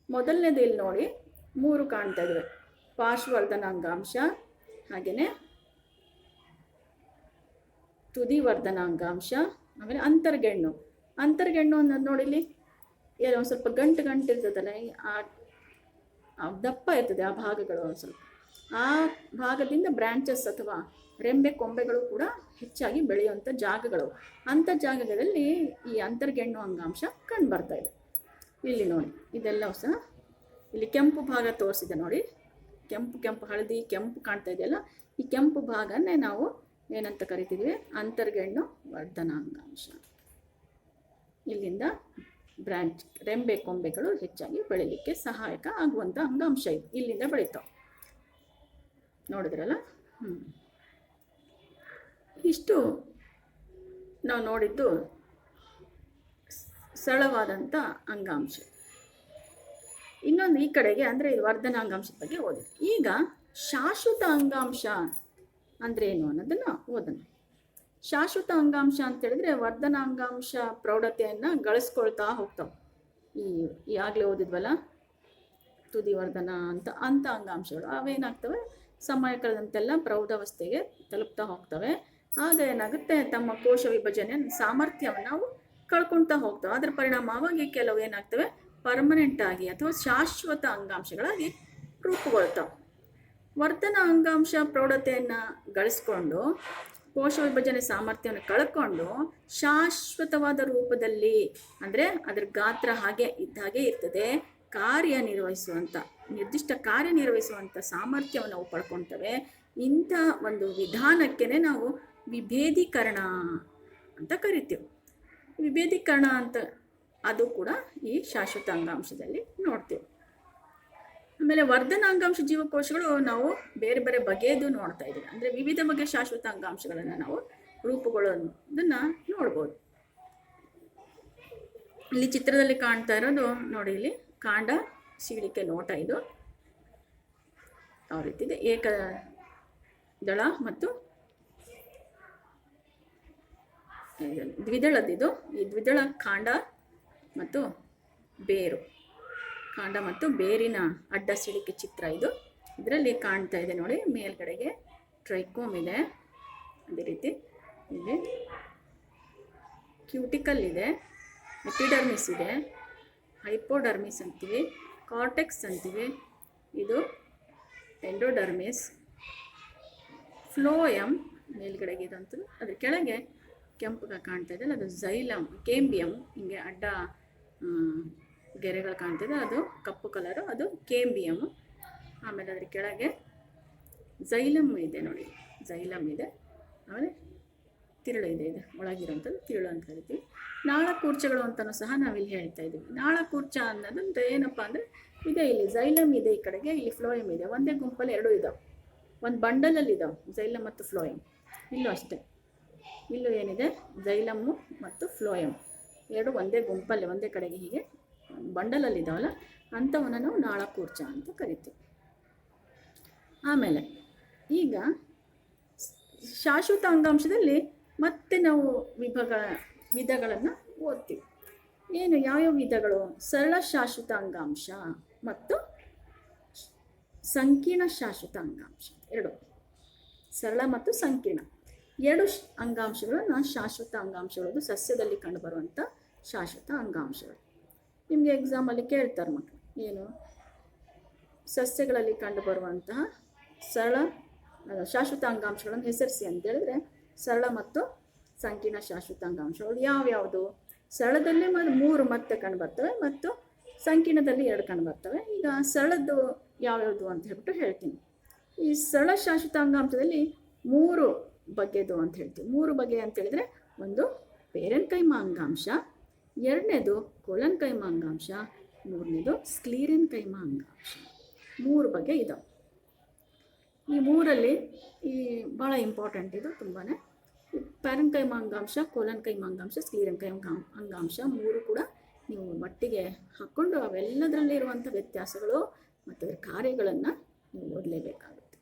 ಮೊದಲನೇದು ಇಲ್ಲಿ ನೋಡಿ 3 ಕಾಣ್ತಾ ಇದ್ದಾವೆ. ಪಾರ್ಶ್ವವರ್ಧನಾಂಗಾಂಶ, ಹಾಗೆಯೇ ತುದಿ ವರ್ಧನಾಂಗಾಂಶ, ಆಮೇಲೆ ಅಂತರ್ಗೆಣ್ಣು. ಅಂತರ್ಗೆಣ್ಣು ಅನ್ನೋದು ನೋಡಿಲಿ ಏನೋ ಒಂದು ಸ್ವಲ್ಪ ಗಂಟು ಇರ್ತದಲ್ಲ, ಆ ದಪ್ಪ ಇರ್ತದೆ ಆ ಭಾಗಗಳು. ಒಂದು ಸ್ವಲ್ಪ ಆ ಭಾಗದಿಂದ ಬ್ರಾಂಚಸ್ ಅಥವಾ ರೆಂಬೆ ಕೊಂಬೆಗಳು ಕೂಡ ಹೆಚ್ಚಾಗಿ ಬೆಳೆಯುವಂಥ ಜಾಗಗಳು. ಅಂಥ ಜಾಗಗಳಲ್ಲಿ ಈ ಅಂತರ್ಗೆಣ್ಣು ಅಂಗಾಂಶ ಕಂಡು ಬರ್ತಾ ಇದೆ. ಇಲ್ಲಿ ನೋಡಿ, ಇದೆಲ್ಲ ಸಹ ಇಲ್ಲಿ ಕೆಂಪು ಭಾಗ ತೋರಿಸಿದೆ ನೋಡಿ, ಕೆಂಪು ಹಳದಿ ಕೆಂಪು ಕಾಣ್ತಾ ಇದೆಯಲ್ಲ, ಈ ಕೆಂಪು ಭಾಗನೇ ನಾವು ಏನಂತ ಕರಿತಿದ್ವಿ, ಅಂತರ್ಗೆಣ್ಣು ವರ್ಧನಾಂಗಾಂಶ. ಇಲ್ಲಿಂದ ಬ್ರಾಂಚ್ ರೆಂಬೆ ಕೊಂಬೆಗಳು ಹೆಚ್ಚಾಗಿ ಬೆಳೀಲಿಕ್ಕೆ ಸಹಾಯಕ ಆಗುವಂಥ ಅಂಗಾಂಶ ಇದು. ಇಲ್ಲಿಂದ ಬೆಳೀತಾವೆ, ನೋಡಿದ್ರಲ್ಲ. ಇಷ್ಟು ನಾವು ನೋಡಿದ್ದು ಸರಳವಾದಂಥ ಅಂಗಾಂಶ. ಇನ್ನೊಂದು ಈ ಕಡೆಗೆ ಅಂದರೆ ಇದು ವರ್ಧನಾಂಗಾಂಶದ ಬಗ್ಗೆ ಓದಿ. ಈಗ ಶಾಶ್ವತ ಅಂಗಾಂಶ ಅಂದರೆ ಏನು ಅನ್ನೋದನ್ನು ಓದೋಣ. ಶಾಶ್ವತ ಅಂಗಾಂಶ ಅಂತೇಳಿದ್ರೆ ವರ್ಧನಾಂಗಾಂಶ ಪ್ರೌಢತೆಯನ್ನು ಗಳಿಸ್ಕೊಳ್ತಾ ಹೋಗ್ತಾವೆ. ಈಗಾಗಲೇ ಓದಿದ್ವಲ್ಲ ತುದಿ ವರ್ಧನ ಅಂಥ ಅಂಗಾಂಶಗಳು ಅವೇನಾಗ್ತವೆ, ಸಮಯ ಕಳೆದಂತೆಲ್ಲ ಪ್ರೌಢಾವಸ್ಥೆಗೆ ತಲುಪ್ತಾ ಹೋಗ್ತವೆ. ಆಗ ಏನಾಗುತ್ತೆ, ತಮ್ಮ ಕೋಶ ವಿಭಜನೆ ಸಾಮರ್ಥ್ಯವನ್ನು ನಾವು ಕಳ್ಕೊಳ್ತಾ ಹೋಗ್ತವೆ. ಅದರ ಪರಿಣಾಮವಾಗಿ ಕೆಲವು ಏನಾಗ್ತವೆ, ಪರ್ಮನೆಂಟ್ ಆಗಿ ಅಥವಾ ಶಾಶ್ವತ ಅಂಗಾಂಶಗಳಾಗಿ ರೂಪುಗೊಳ್ತಾವೆ. ವರ್ಧನ ಅಂಗಾಂಶ ಪ್ರೌಢತೆಯನ್ನು ಗಳಿಸ್ಕೊಂಡು ಕೋಶ ವಿಭಜನೆ ಸಾಮರ್ಥ್ಯವನ್ನು ಕಳ್ಕೊಂಡು ಶಾಶ್ವತವಾದ ರೂಪದಲ್ಲಿ, ಅಂದರೆ ಅದರ ಗಾತ್ರ ಹಾಗೆ ಇದ್ದಾಗೆ ಇರ್ತದೆ, ನಿರ್ದಿಷ್ಟ ಕಾರ್ಯನಿರ್ವಹಿಸುವಂಥ ಸಾಮರ್ಥ್ಯವನ್ನು ನಾವು ಪಡ್ಕೊಳ್ತವೆ. ಇಂಥ ಒಂದು ವಿಧಾನಕ್ಕೆ ನಾವು ವಿಭೇದೀಕರಣ ಅಂತ ಕರಿತೀವಿ. ವಿಭೇದೀಕರಣ ಅಂತ ಅದು ಕೂಡ ಈ ಶಾಶ್ವತ ಅಂಗಾಂಶದಲ್ಲಿ ನೋಡ್ತೀವಿ. ಆಮೇಲೆ ವರ್ಧನಾಂಗಾಂಶ ಜೀವಕೋಶಗಳು ನಾವು ಬೇರೆ ಬೇರೆ ಬಗೆಯದು ನೋಡ್ತಾ ಇದ್ದೀವಿ. ಅಂದರೆ ವಿವಿಧ ಬಗೆಯ ಶಾಶ್ವತ ಅಂಗಾಂಶಗಳನ್ನು ನಾವು ರೂಪುಗೊಳ್ಳೋದನ್ನು ನೋಡ್ಬೋದು. ಇಲ್ಲಿ ಚಿತ್ರದಲ್ಲಿ ಕಾಣ್ತಾ ಇರೋದು ನೋಡಿ, ಇಲ್ಲಿ ಕಾಂಡ ಸೀಳಿಕೆ ನೋಟ. ಇದು ಯಾವ ರೀತಿ ಇದೆ, ಏಕದಳ ಮತ್ತು ದ್ವಿದಳದಿದು. ಈ ದ್ವಿದಳ ಕಾಂಡ ಮತ್ತು ಬೇರು, ಕಾಂಡ ಮತ್ತು ಬೇರಿನ ಅಡ್ಡ ಸಿಳಿಕೆ ಚಿತ್ರ ಇದು. ಇದರಲ್ಲಿ ಕಾಣ್ತಾ ಇದೆ ನೋಡಿ, ಮೇಲ್ಗಡೆಗೆ ಟ್ರೈಕೋಮ್ ಇದೆ, ಅದೇ ರೀತಿ ಇಲ್ಲಿ ಕ್ಯೂಟಿಕಲ್ ಇದೆ, ಎಪಿಡರ್ಮಿಸ್ ಇದೆ, ಹೈಪೋಡರ್ಮಿಸ್ ಅಂತೀವಿ, ಕಾರ್ಟೆಕ್ಸ್ ಅಂತೀವಿ, ಇದು ಎಂಡೋಡರ್ಮಿಸ್, ಫ್ಲೋಯಮ್ ಮೇಲ್ಗಡೆಗೆ ಇದಂತ. ಅದ್ರ ಕೆಳಗೆ ಕೆಂಪುಗ ಕಾಣ್ತಾ ಇದೆ, ಅದು ಝೈಲಮ್, ಕೇಂಬಿಯಮ್, ಹಿಂಗೆ ಅಡ್ಡ ಗೆರೆಗಳು ಕಾಣ್ತಿದೆ, ಅದು ಕಪ್ಪು ಕಲರು, ಅದು ಕೇಂಬಿಯಮ್. ಆಮೇಲೆ ಅದ್ರ ಕೆಳಗೆ ಝೈಲಮ್ ಇದೆ ನೋಡಿ, ಝೈಲಮ್ ಇದೆ. ಆಮೇಲೆ ತಿರುಳು ಇದೆ, ಇದು ಒಳಗಿರೋಂಥದ್ದು ತಿರುಳು ಅಂತ ಕರಿತೀವಿ. ನಾಳಕೂರ್ಚಗಳು ಅಂತಲೂ ಸಹ ನಾವಿಲ್ಲಿ ಹೇಳ್ತಾ ಇದ್ದೀವಿ. ನಾಳಕೂರ್ಚ ಅನ್ನೋದು ಏನಪ್ಪ ಅಂದರೆ ಇದೆ, ಇಲ್ಲಿ ಝೈಲಮ್ ಇದೆ ಈ ಕಡೆಗೆ, ಇಲ್ಲಿ ಫ್ಲೋಯಮ್ ಇದೆ. ಒಂದೇ ಗುಂಪಲ್ಲಿ 2 ಇದ್ದಾವೆ, ಒಂದು ಬಂಡಲಲ್ಲಿ ಇದ್ದಾವೆ ಝೈಲಮ್ ಮತ್ತು ಫ್ಲೋಯಮ್. ಇಲ್ಲೂ ಅಷ್ಟೇ, ಇಲ್ಲೂ ಏನಿದೆ, ಝೈಲಮ್ಮು ಮತ್ತು ಫ್ಲೋಯಮ್ 2 ಒಂದೇ ಗುಂಪಲ್ಲಿ ಒಂದೇ ಕಡೆಗೆ ಹೀಗೆ ಬಂಡಲಲ್ಲಿ ಇದ್ದಾವಲ್ಲ, ಅಂಥವನ್ನು ನಾವು ನಾಳಕೂರ್ಚ ಅಂತ ಕರಿತೀವಿ. ಆಮೇಲೆ ಈಗ ಶಾಶ್ವತ ಅಂಗಾಂಶದಲ್ಲಿ ಮತ್ತೆ ನಾವು ವಿಧಗಳನ್ನು ಓದ್ತೀವಿ. ಏನು ಯಾವ್ಯಾವ ವಿಧಗಳು? ಸರಳ ಶಾಶ್ವತ ಅಂಗಾಂಶ ಮತ್ತು ಸಂಕೀರ್ಣ ಶಾಶ್ವತ ಅಂಗಾಂಶ. 2 ಸರಳ ಮತ್ತು ಸಂಕೀರ್ಣ 2 ಅಂಗಾಂಶಗಳನ್ನು ಶಾಶ್ವತ ಅಂಗಾಂಶಗಳು, ಸಸ್ಯದಲ್ಲಿ ಕಂಡುಬರುವಂಥ ಶಾಶ್ವತ ಅಂಗಾಂಶಗಳು. ನಿಮಗೆ ಎಕ್ಸಾಮಲ್ಲಿ ಕೇಳ್ತಾರೆ ಮಕ್ಕಳು, ಏನು ಸಸ್ಯಗಳಲ್ಲಿ ಕಂಡುಬರುವಂತಹ ಸರಳ ಶಾಶ್ವತ ಅಂಗಾಂಶಗಳನ್ನು ಹೆಸರಿಸಿ ಅಂತ ಹೇಳಿದ್ರೆ, ಸರಳ ಮತ್ತು ಸಂಕೀರ್ಣ ಶಾಶ್ವತ ಅಂಗಾಂಶಗಳು ಯಾವ್ಯಾವುದು? ಸರಳದಲ್ಲಿ 3 ಮತ್ತೆ ಕಂಡುಬರ್ತವೆ ಮತ್ತು ಸಂಕೀರ್ಣದಲ್ಲಿ 2 ಕಂಡುಬರ್ತವೆ. ಈಗ ಸರಳದ್ದು ಯಾವ್ಯಾವುದು ಅಂತ ಹೇಳ್ಬಿಟ್ಟು ಹೇಳ್ತೀನಿ. ಈ ಸರಳ ಶಾಶ್ವತ ಅಂಗಾಂಶದಲ್ಲಿ 3 ಬಗೆದು ಅಂತ ಹೇಳ್ತೀವಿ. 3 ಬಗೆ ಅಂತ ಹೇಳಿದ್ರೆ, ಒಂದು ಪೇರೆನ್ಕೈಮ ಅಂಗಾಂಶ, ಎರಡನೇದು ಕೊಲನ್ಕೈಮಾ ಅಂಗಾಂಶ, ಮೂರನೇದು ಸ್ಕ್ಲೀರೆನ್ಕೈಮಾ ಅಂಗಾಂಶ. 3 ಬಗೆ ಇದಾವೆ. ಈ 3ರಲ್ಲಿ ಈ ಭಾಳ ಇಂಪಾರ್ಟೆಂಟ್ ಇದು ತುಂಬಾ. ಪ್ಯಾರೆನ್ಕೈಮಾ ಅಂಗಾಂಶ, ಕೊಲನ್ಕೈಮಾ ಅಂಗಾಂಶ, ಸ್ಕ್ಲೀರೆನ್ಕೈಮಾ ಅಂಗಾಂಶ 3 ಕೂಡ ನೀವು ಒಟ್ಟಿಗೆ ಹಾಕ್ಕೊಂಡು ಅವೆಲ್ಲದರಲ್ಲಿ ಇರುವಂಥ ವ್ಯತ್ಯಾಸಗಳು ಮತ್ತು ಅದರ ಕಾರ್ಯಗಳನ್ನು ನೀವು ಓದಲೇಬೇಕಾಗುತ್ತೆ.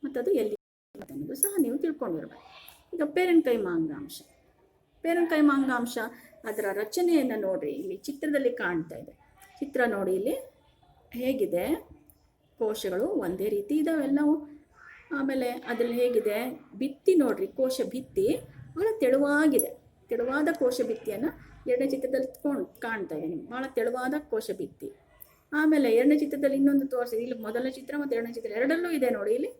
ಮತ್ತು ಅದು ಎಲ್ಲಿ ಅನ್ನೋದು ಸಹ ನೀವು ತಿಳ್ಕೊಂಡಿರ್ಬೇಕು. ಈಗ ಪೇರೆನ್ಕೈಮಾ ಅಂಗಾಂಶ. ಪೇರೆನ್ಕೈಮಾ ಅಂಗಾಂಶ ಅದರ ರಚನೆಯನ್ನು ನೋಡಿರಿ, ಇಲ್ಲಿ ಚಿತ್ರದಲ್ಲಿ ಕಾಣ್ತಾ ಇದೆ. ಚಿತ್ರ ನೋಡಿ ಇಲ್ಲಿ ಹೇಗಿದೆ, ಕೋಶಗಳು ಒಂದೇ ರೀತಿ ಇದಾವೆ ಎಲ್ಲವೂ. ಆಮೇಲೆ ಅದರಲ್ಲಿ ಹೇಗಿದೆ ಭಿತ್ತಿ ನೋಡ್ರಿ, ಕೋಶ ಭಿತ್ತಿ ಭಾಳ ತೆಳುವಾಗಿದೆ. ತೆಳುವಾದ ಕೋಶ ಭಿತ್ತಿಯನ್ನು ಎರಡನೇ ಚಿತ್ರದಲ್ಲಿ ಕಾಣ್ತಾ ಇದೆ ನಿಮ್ಗೆ, ಭಾಳ ತೆಳುವಾದ ಕೋಶ ಭಿತ್ತಿ. ಆಮೇಲೆ ಎರಡನೇ ಚಿತ್ರದಲ್ಲಿ ಇನ್ನೊಂದು ತೋರಿಸಿದೆ, ಇಲ್ಲಿ ಮೊದಲನೇ ಚಿತ್ರ ಮತ್ತು ಎರಡನೇ ಚಿತ್ರ ಎರಡರಲ್ಲೂ ಇದೆ ನೋಡಿ. ಇಲ್ಲಿ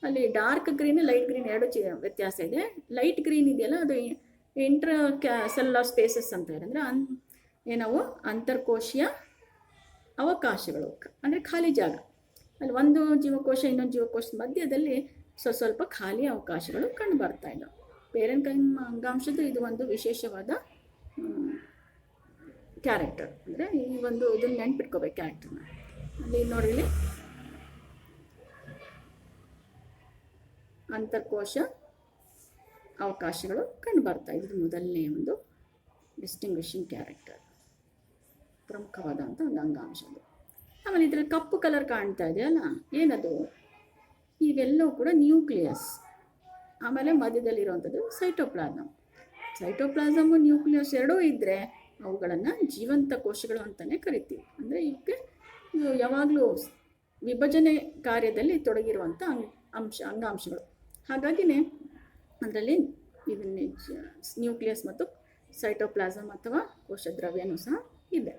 ಅಲ್ಲಿ ಡಾರ್ಕ್ ಗ್ರೀನ್, ಲೈಟ್ ಗ್ರೀನ್ ಎರಡು ವ್ಯತ್ಯಾಸ ಇದೆ. ಲೈಟ್ ಗ್ರೀನ್ ಇದೆಯಲ್ಲ ಅದು ಸೆಲ್ಯುಲಾರ್ ಸ್ಪೇಸಸ್ ಅಂತ ಇದೆ, ಅಂದರೆ ಏನವು ಅಂತರ್ಕೋಶೀಯ ಅವಕಾಶಗಳು, ಅಂದರೆ ಖಾಲಿ ಜಾಗ. ಅಲ್ಲಿ ಒಂದು ಜೀವಕೋಶ ಇನ್ನೊಂದು ಜೀವಕೋಶದ ಮಧ್ಯದಲ್ಲಿ ಸ್ವಲ್ಪ ಖಾಲಿ ಅವಕಾಶಗಳು ಕಂಡು ಬರ್ತಾ ಇದ್ದಾವೆ. ಪೇರೆನ್ಕೈಮಾ ಅಂಗಾಂಶದ್ದು ಇದು ಒಂದು ವಿಶೇಷವಾದ ಕ್ಯಾರೆಕ್ಟರ್, ಅಂದರೆ ಈ ಒಂದು ಇದನ್ನು ನೆನ್ಪಿಟ್ಕೋಬೇಕು ಕ್ಯಾರೆಕ್ಟರ್ನ. ಅಲ್ಲಿ ನೋಡಿ, ಇಲ್ಲಿ ಅಂತರ್ಕೋಶ ಅವಕಾಶಗಳು ಕಂಡು ಬರ್ತಾ ಇದೆ. ಇದು ಮೊದಲನೇ ಒಂದು ಡಿಸ್ಟಿಂಗ್ವಿಷಿಂಗ್ ಕ್ಯಾರೆಕ್ಟರ್, ಪ್ರಮುಖವಾದಂಥ ಒಂದು ಅಂಗಾಂಶದ್ದು. ಆಮೇಲೆ ಇದರಲ್ಲಿ ಕಪ್ಪು ಕಲರ್ ಕಾಣ್ತಾ ಇದೆಯಲ್ಲ, ಏನದು? ಇವೆಲ್ಲವೂ ಕೂಡ ನ್ಯೂಕ್ಲಿಯಸ್. ಆಮೇಲೆ ಮಧ್ಯದಲ್ಲಿರುವಂಥದ್ದು ಸೈಟೋಪ್ಲಾಸಮ್. ಸೈಟೋಪ್ಲಾಸಮು ನ್ಯೂಕ್ಲಿಯಸ್ ಎರಡೂ ಇದ್ದರೆ ಅವುಗಳನ್ನು ಜೀವಂತ ಕೋಶಗಳು ಅಂತಲೇ ಕರಿತೀವಿ. ಅಂದರೆ ಇವಕ್ಕೆ ಯಾವಾಗಲೂ ವಿಭಜನೆ ಕಾರ್ಯದಲ್ಲಿ ತೊಡಗಿರುವಂಥ ಅಂಗಾಂಶಗಳು. ಹಾಗಾಗಿನೇ ಅದರಲ್ಲಿ ಇದನ್ನೇ ನ್ಯೂಕ್ಲಿಯಸ್ ಮತ್ತು ಸೈಟೋಪ್ಲಾಸಮ್ ಅಥವಾ ಕೋಶ ದ್ರವ್ಯನೂ ಸಹ ಇದೆ.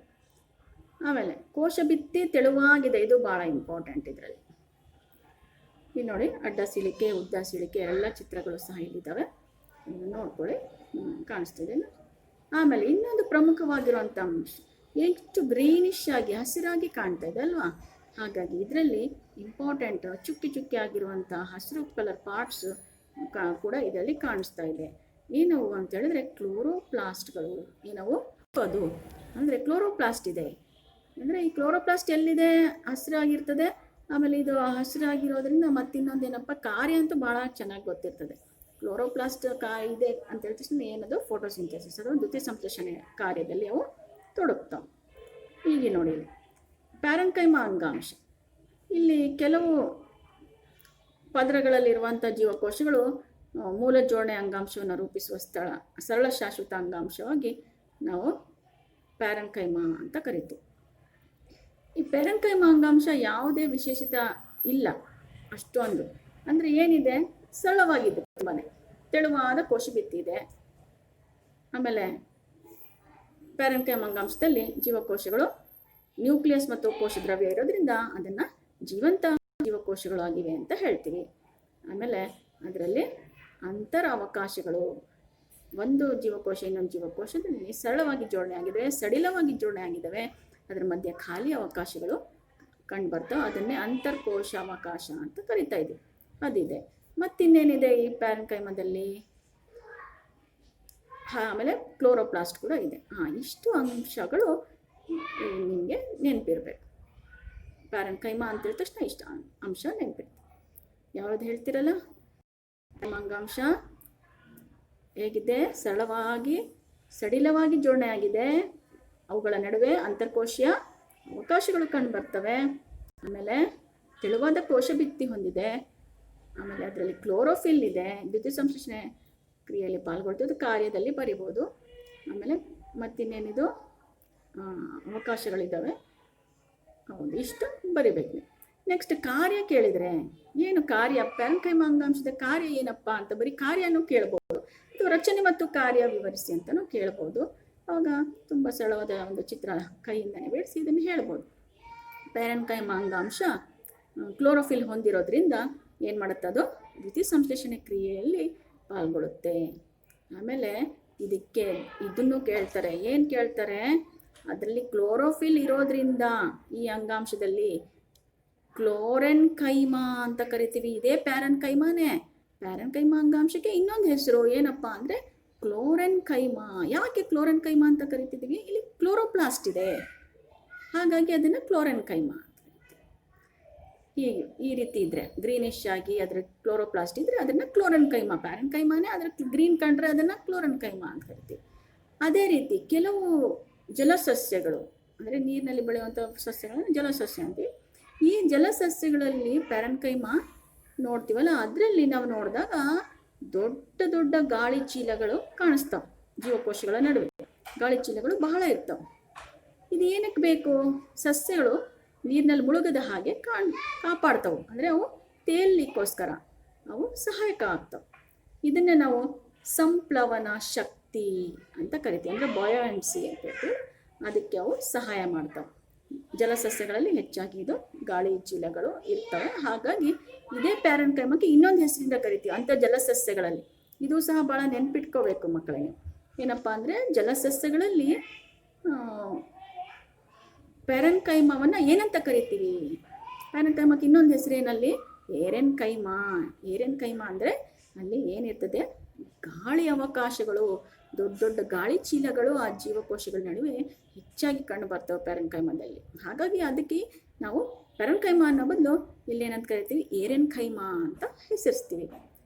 ಆಮೇಲೆ ಕೋಶ ಭಿತ್ತಿ ತೆಳುವಾಗಿದೆ, ಇದು ಭಾಳ ಇಂಪಾರ್ಟೆಂಟ್. ಇದರಲ್ಲಿ ಇಲ್ಲಿ ನೋಡಿ, ಅಡ್ಡ ಸೀಳಿಕೆ, ಉದ್ದ ಸೀಳಿಕೆ ಎಲ್ಲ ಚಿತ್ರಗಳು ಸಹ ಇಲ್ಲಿದ್ದಾವೆ, ನೋಡ್ಕೊಳ್ಳಿ, ಕಾಣಿಸ್ತಿದೆ. ಆಮೇಲೆ ಇನ್ನೊಂದು ಪ್ರಮುಖವಾಗಿರುವಂಥ ಅಂಶ, ಎಷ್ಟು ಗ್ರೀನಿಶ್ ಆಗಿ ಹಸಿರಾಗಿ ಕಾಣ್ತಾ ಇದೆ ಅಲ್ವಾ? ಹಾಗಾಗಿ ಇದರಲ್ಲಿ ಇಂಪಾರ್ಟೆಂಟ್ ಚುಕ್ಕಿ ಚುಕ್ಕಿ ಆಗಿರುವಂಥ ಹಸಿರು ಕಲರ್ ಪಾರ್ಟ್ಸ್ ಕೂಡ ಇದರಲ್ಲಿ ಕಾಣಿಸ್ತಾ ಇದೆ. ಏನವು ಅಂತ ಹೇಳಿದ್ರೆ ಕ್ಲೋರೋಪ್ಲಾಸ್ಟ್ಗಳು. ಏನವು ಅದು ಅಂದರೆ ಕ್ಲೋರೋಪ್ಲಾಸ್ಟ್ ಇದೆ. ಅಂದರೆ ಈ ಕ್ಲೋರೋಪ್ಲಾಸ್ಟ್ ಎಲ್ಲಿದೆ? ಹಸಿರಾಗಿರ್ತದೆ. ಆಮೇಲೆ ಇದು ಹಸಿರಾಗಿರೋದ್ರಿಂದ ಮತ್ತಿನ್ನೊಂದು ಏನಪ್ಪ, ಕಾರ್ಯ ಅಂತೂ ಭಾಳ ಚೆನ್ನಾಗಿ ಗೊತ್ತಿರ್ತದೆ. ಕ್ಲೋರೋಪ್ಲಾಸ್ಟ್ ಇದೆ ಅಂತ ಹೇಳಿದ ತಕ್ಷಣ ಏನದು? ಫೋಟೋಸಿಂಥೆಸಿಸ್, ಅದು ದ್ಯುತಿ ಸಂಶ್ಲೇಷಣೆ ಕಾರ್ಯದಲ್ಲಿ ಅವು ತೊಡಗ್ತಾವೆ. ಹೀಗೆ ನೋಡಿ, ಇಲ್ಲಿ ಪ್ಯಾರೆನ್ಕೈಮಾ ಅಂಗಾಂಶ, ಇಲ್ಲಿ ಕೆಲವು ಪದರಗಳಲ್ಲಿರುವಂಥ ಜೀವಕೋಶಗಳು ಮೂಲ ಜೋಡಣೆ ಅಂಗಾಂಶವನ್ನು ರೂಪಿಸುವ ಸರಳ ಶಾಶ್ವತ ಅಂಗಾಂಶವಾಗಿ ನಾವು ಪ್ಯಾರೆನ್ಕೈಮಾ ಅಂತ ಕರಿತೀವಿ. ಈ ಪ್ಯಾರೆನ್ಕೈಮಾ ಅಂಗಾಂಶ ಯಾವುದೇ ವಿಶೇಷತೆ ಇಲ್ಲ ಅಷ್ಟೊಂದು. ಅಂದರೆ ಏನಿದೆ? ಸರಳವಾಗಿದೆ, ತುಂಬಾ ತೆಳುವಾದ ಕೋಶಭಿತ್ತಿ ಇದೆ. ಆಮೇಲೆ ಪ್ಯಾರೆನ್ಕೈಮಾ ಅಂಗಾಂಶದಲ್ಲಿ ಜೀವಕೋಶಗಳು ನ್ಯೂಕ್ಲಿಯಸ್ ಮತ್ತು ಕೋಶ ದ್ರವ್ಯ ಇರೋದ್ರಿಂದ ಅದನ್ನು ಜೀವಂತ ಜೀವಕೋಶಗಳು ಆಗಿವೆ ಅಂತ ಹೇಳ್ತೀವಿ. ಆಮೇಲೆ ಅದರಲ್ಲಿ ಅಂತರ ಅವಕಾಶಗಳು, ಒಂದು ಜೀವಕೋಶ ಇನ್ನೊಂದು ಜೀವಕೋಶದಲ್ಲಿ ಸರಳವಾಗಿ ಜೋಡಣೆ ಆಗಿದೆ, ಸಡಿಲವಾಗಿ ಜೋಡಣೆ ಆಗಿದ್ದಾವೆ, ಅದರ ಮಧ್ಯೆ ಖಾಲಿ ಅವಕಾಶಗಳು ಕಂಡು ಬರ್ತವೆ. ಅದನ್ನೇ ಅಂತರ್ಕೋಶ ಅವಕಾಶ ಅಂತ ಕರಿತಾ ಇದ್ದೀವಿ. ಅದಿದೆ. ಮತ್ತಿನ್ನೇನಿದೆ ಈ ಪ್ಯಾರೆನ್ಕೈಮಾದಲ್ಲಿ? ಆಮೇಲೆ ಕ್ಲೋರೋಪ್ಲಾಸ್ಟ್ ಕೂಡ ಇದೆ. ಇಷ್ಟು ಅಂಶಗಳು ನಿಮಗೆ ನೆನಪಿರಬೇಕು. ಪ್ಯಾರೆನ್ಕೈಮಾ ಅಂತ ಹೇಳಿದ ತಕ್ಷಣ ಇಷ್ಟ ಅಂಶ ನೆನಪಿರ್ತದೆ. ಯಾವುದು ಹೇಳ್ತಿರಲ್ಲ? ಅಂಗಾಂಶ ಹೇಗಿದೆ? ಸರಳವಾಗಿ ಸಡಿಲವಾಗಿ ಜೋಡಣೆ ಆಗಿದೆ, ಅವುಗಳ ನಡುವೆ ಅಂತರ್ಕೋಶೀಯ ಅವಕಾಶಗಳು ಕಂಡು ಬರ್ತವೆ. ಆಮೇಲೆ ತೆಳುವಾದ ಕೋಶ ಭಿತ್ತಿ ಹೊಂದಿದೆ. ಆಮೇಲೆ ಅದರಲ್ಲಿ ಕ್ಲೋರೋಫಿಲ್ ಇದೆ, ದ್ಯುತಿ ಸಂಶ್ಲೇಷಣೆ ಕ್ರಿಯೆಯಲ್ಲಿ ಪಾಲ್ಗೊಳ್ತದೆ, ಕಾರ್ಯದಲ್ಲಿ ಬರಿಬೋದು. ಆಮೇಲೆ ಮತ್ತಿನ್ನೇನಿದು ಅವಕಾಶಗಳಿದ್ದಾವೆ. ಹೌದು, ಇಷ್ಟು ಬರಿಬೇಕು. ನೆಕ್ಸ್ಟ್ ಕಾರ್ಯ ಕೇಳಿದರೆ ಏನು ಕಾರ್ಯ? ಪ್ಯಾರೆನ್ಕೈಮಾ ಅಂಗಾಂಶದ ಕಾರ್ಯ ಏನಪ್ಪ ಅಂತ ಬರೀ ಕಾರ್ಯನೂ ಕೇಳ್ಬೋದು, ಅಥವಾ ರಚನೆ ಮತ್ತು ಕಾರ್ಯ ವಿವರಿಸಿ ಅಂತಲೂ ಕೇಳ್ಬೋದು. ಆವಾಗ ತುಂಬ ಸರಳವಾದ ಒಂದು ಚಿತ್ರ ಕೈಯಿಂದನೇ ಬಿಡಿಸಿ ಇದನ್ನು ಹೇಳ್ಬೋದು. ಪ್ಯಾರೆನ್ಕೈಮಾ ಅಂಗಾಂಶ ಕ್ಲೋರೋಫಿಲ್ ಹೊಂದಿರೋದ್ರಿಂದ ಏನು ಮಾಡುತ್ತೆ? ಅದು ದ್ಯುತಿ ಸಂಶ್ಲೇಷಣೆ ಕ್ರಿಯೆಯಲ್ಲಿ ಪಾಲ್ಗೊಳ್ಳುತ್ತೆ. ಆಮೇಲೆ ಇದಕ್ಕೆ ಇದನ್ನು ಕೇಳ್ತಾರೆ. ಏನು ಕೇಳ್ತಾರೆ? ಅದರಲ್ಲಿ ಕ್ಲೋರೋಫಿಲ್ ಇರೋದ್ರಿಂದ ಈ ಅಂಗಾಂಶದಲ್ಲಿ ಕ್ಲೋರೆನ್ಕೈಮಾ ಅಂತ ಕರಿತೀವಿ. ಇದೇ ಪ್ಯಾರೆನ್ಕೈಮಾನೇ. ಪ್ಯಾರೆನ್ಕೈಮಾ ಅಂಗಾಂಶಕ್ಕೆ ಇನ್ನೊಂದು ಹೆಸರು ಏನಪ್ಪ ಅಂದರೆ ಕ್ಲೋರೆನ್ ಕೈಮಾ. ಯಾಕೆ ಕ್ಲೋರೆನ್ ಕೈಮಾ ಅಂತ ಕರಿತಿದ್ದೀವಿ? ಇಲ್ಲಿ ಕ್ಲೋರೋಪ್ಲಾಸ್ಟ್ ಇದೆ, ಹಾಗಾಗಿ ಅದನ್ನು ಕ್ಲೋರೆನ್ ಕೈಮಾ ಅಂತ ಕರಿತೀವಿ. ಈ ರೀತಿ ಇದ್ದರೆ ಗ್ರೀನಿಶ್ ಆಗಿ ಅದರ ಕ್ಲೋರೋಪ್ಲಾಸ್ಟ್ ಇದ್ದರೆ ಅದನ್ನು ಕ್ಲೋರೆನ್ ಕೈಮಾ. ಪ್ಯಾರೆನ್ ಕೈಮಾನೇ ಅದರ ಗ್ರೀನ್ ಕಂಡ್ರೆ ಅದನ್ನು ಕ್ಲೋರೆನ್ ಕೈಮಾ ಅಂತ ಕರಿತೀವಿ. ಅದೇ ರೀತಿ ಕೆಲವು ಜಲಸಸ್ಯಗಳು, ಅಂದರೆ ನೀರಿನಲ್ಲಿ ಬೆಳೆಯುವಂಥ ಸಸ್ಯಗಳನ್ನು ಜಲಸಸ್ಯ ಅಂತೀವಿ. ಈ ಜಲಸಸ್ಯಗಳಲ್ಲಿ ಪ್ಯಾರೆನ್ ಕೈಮಾ ನೋಡ್ತೀವಲ್ಲ, ಅದರಲ್ಲಿ ನಾವು ನೋಡಿದಾಗ ದೊಡ್ಡ ದೊಡ್ಡ ಗಾಳಿ ಚೀಲಗಳು ಕಾಣಿಸ್ತಾವೆ. ಜೀವಕೋಶಗಳ ನಡುವೆ ಗಾಳಿ ಚೀಲಗಳು ಬಹಳ ಇರ್ತವೆ. ಇದು ಏನಕ್ಕೆ ಬೇಕು? ಸಸ್ಯಗಳು ನೀರಿನಲ್ಲಿ ಮುಳುಗದ ಹಾಗೆ ಕಾಪಾಡ್ತವೆ, ಅಂದರೆ ಅವು ತೇಲಿಕ್ಕೋಸ್ಕರ ಅವು ಸಹಾಯಕ ಆಗ್ತವೆ. ಇದನ್ನು ನಾವು ಸಂಪ್ಲವನ ಶಕ್ತಿ ಅಂತ ಕರಿತೀವಿ, ಅಂದರೆ ಬಯೋಎನ್ಸಿ ಅಂತ ಹೇಳ್ತೀವಿ. ಅದಕ್ಕೆ ಅವು ಸಹಾಯ ಮಾಡ್ತವೆ. ಜಲಸಸ್ಯಗಳಲ್ಲಿ ಹೆಚ್ಚಾಗಿ ಇದು ಗಾಳಿ ಚೀಲಗಳು ಇರ್ತವೆ, ಹಾಗಾಗಿ ಇದೇ ಪ್ಯಾರೆನ್ ಕೈಮಾಕ್ಕೆ ಇನ್ನೊಂದು ಹೆಸರಿಂದ ಕರಿತೀವಿ ಅಂಥ ಜಲಸಸ್ಯಗಳಲ್ಲಿ. ಇದು ಸಹ ಭಾಳ ನೆನ್ಪಿಟ್ಕೋಬೇಕು ಮಕ್ಕಳಿಗೆ. ಏನಪ್ಪ ಅಂದರೆ ಜಲಸಸ್ಯಗಳಲ್ಲಿ ಪ್ಯಾರೆನ್ ಕೈಮಾವನ್ನು ಏನಂತ ಕರಿತೀವಿ? ಪ್ಯಾರೆನ್ ಕೈಮಾಕ್ಕೆ ಇನ್ನೊಂದು ಹೆಸರೇನಲ್ಲಿ ಏರೆನ್ ಕೈಮಾ. ಏರೆನ್ ಕೈಮಾ ಅಂದರೆ ಅಲ್ಲಿ ಏನಿರ್ತದೆ, ಗಾಳಿ ಅವಕಾಶಗಳು, ದೊಡ್ಡ ದೊಡ್ಡ ಗಾಳಿ ಚೀಲಗಳು ಆ ಜೀವಕೋಶಗಳ ನಡುವೆ ಹೆಚ್ಚಾಗಿ ಕಂಡು ಬರ್ತವೆ ಪ್ಯಾರೆನ್ ಕೈಮಾದಲ್ಲಿ. ಹಾಗಾಗಿ ಅದಕ್ಕೆ ನಾವು ಪ್ಯಾರೆನ್ ಕೈಮಾ ಅನ್ನೋ ಬದಲು ಇಲ್ಲೇನಂತ ಕರಿತೀವಿ, ಏರೆನ್ ಕೈಮಾ ಅಂತ ಹೆಸರಿಸ್ತೀವಿ.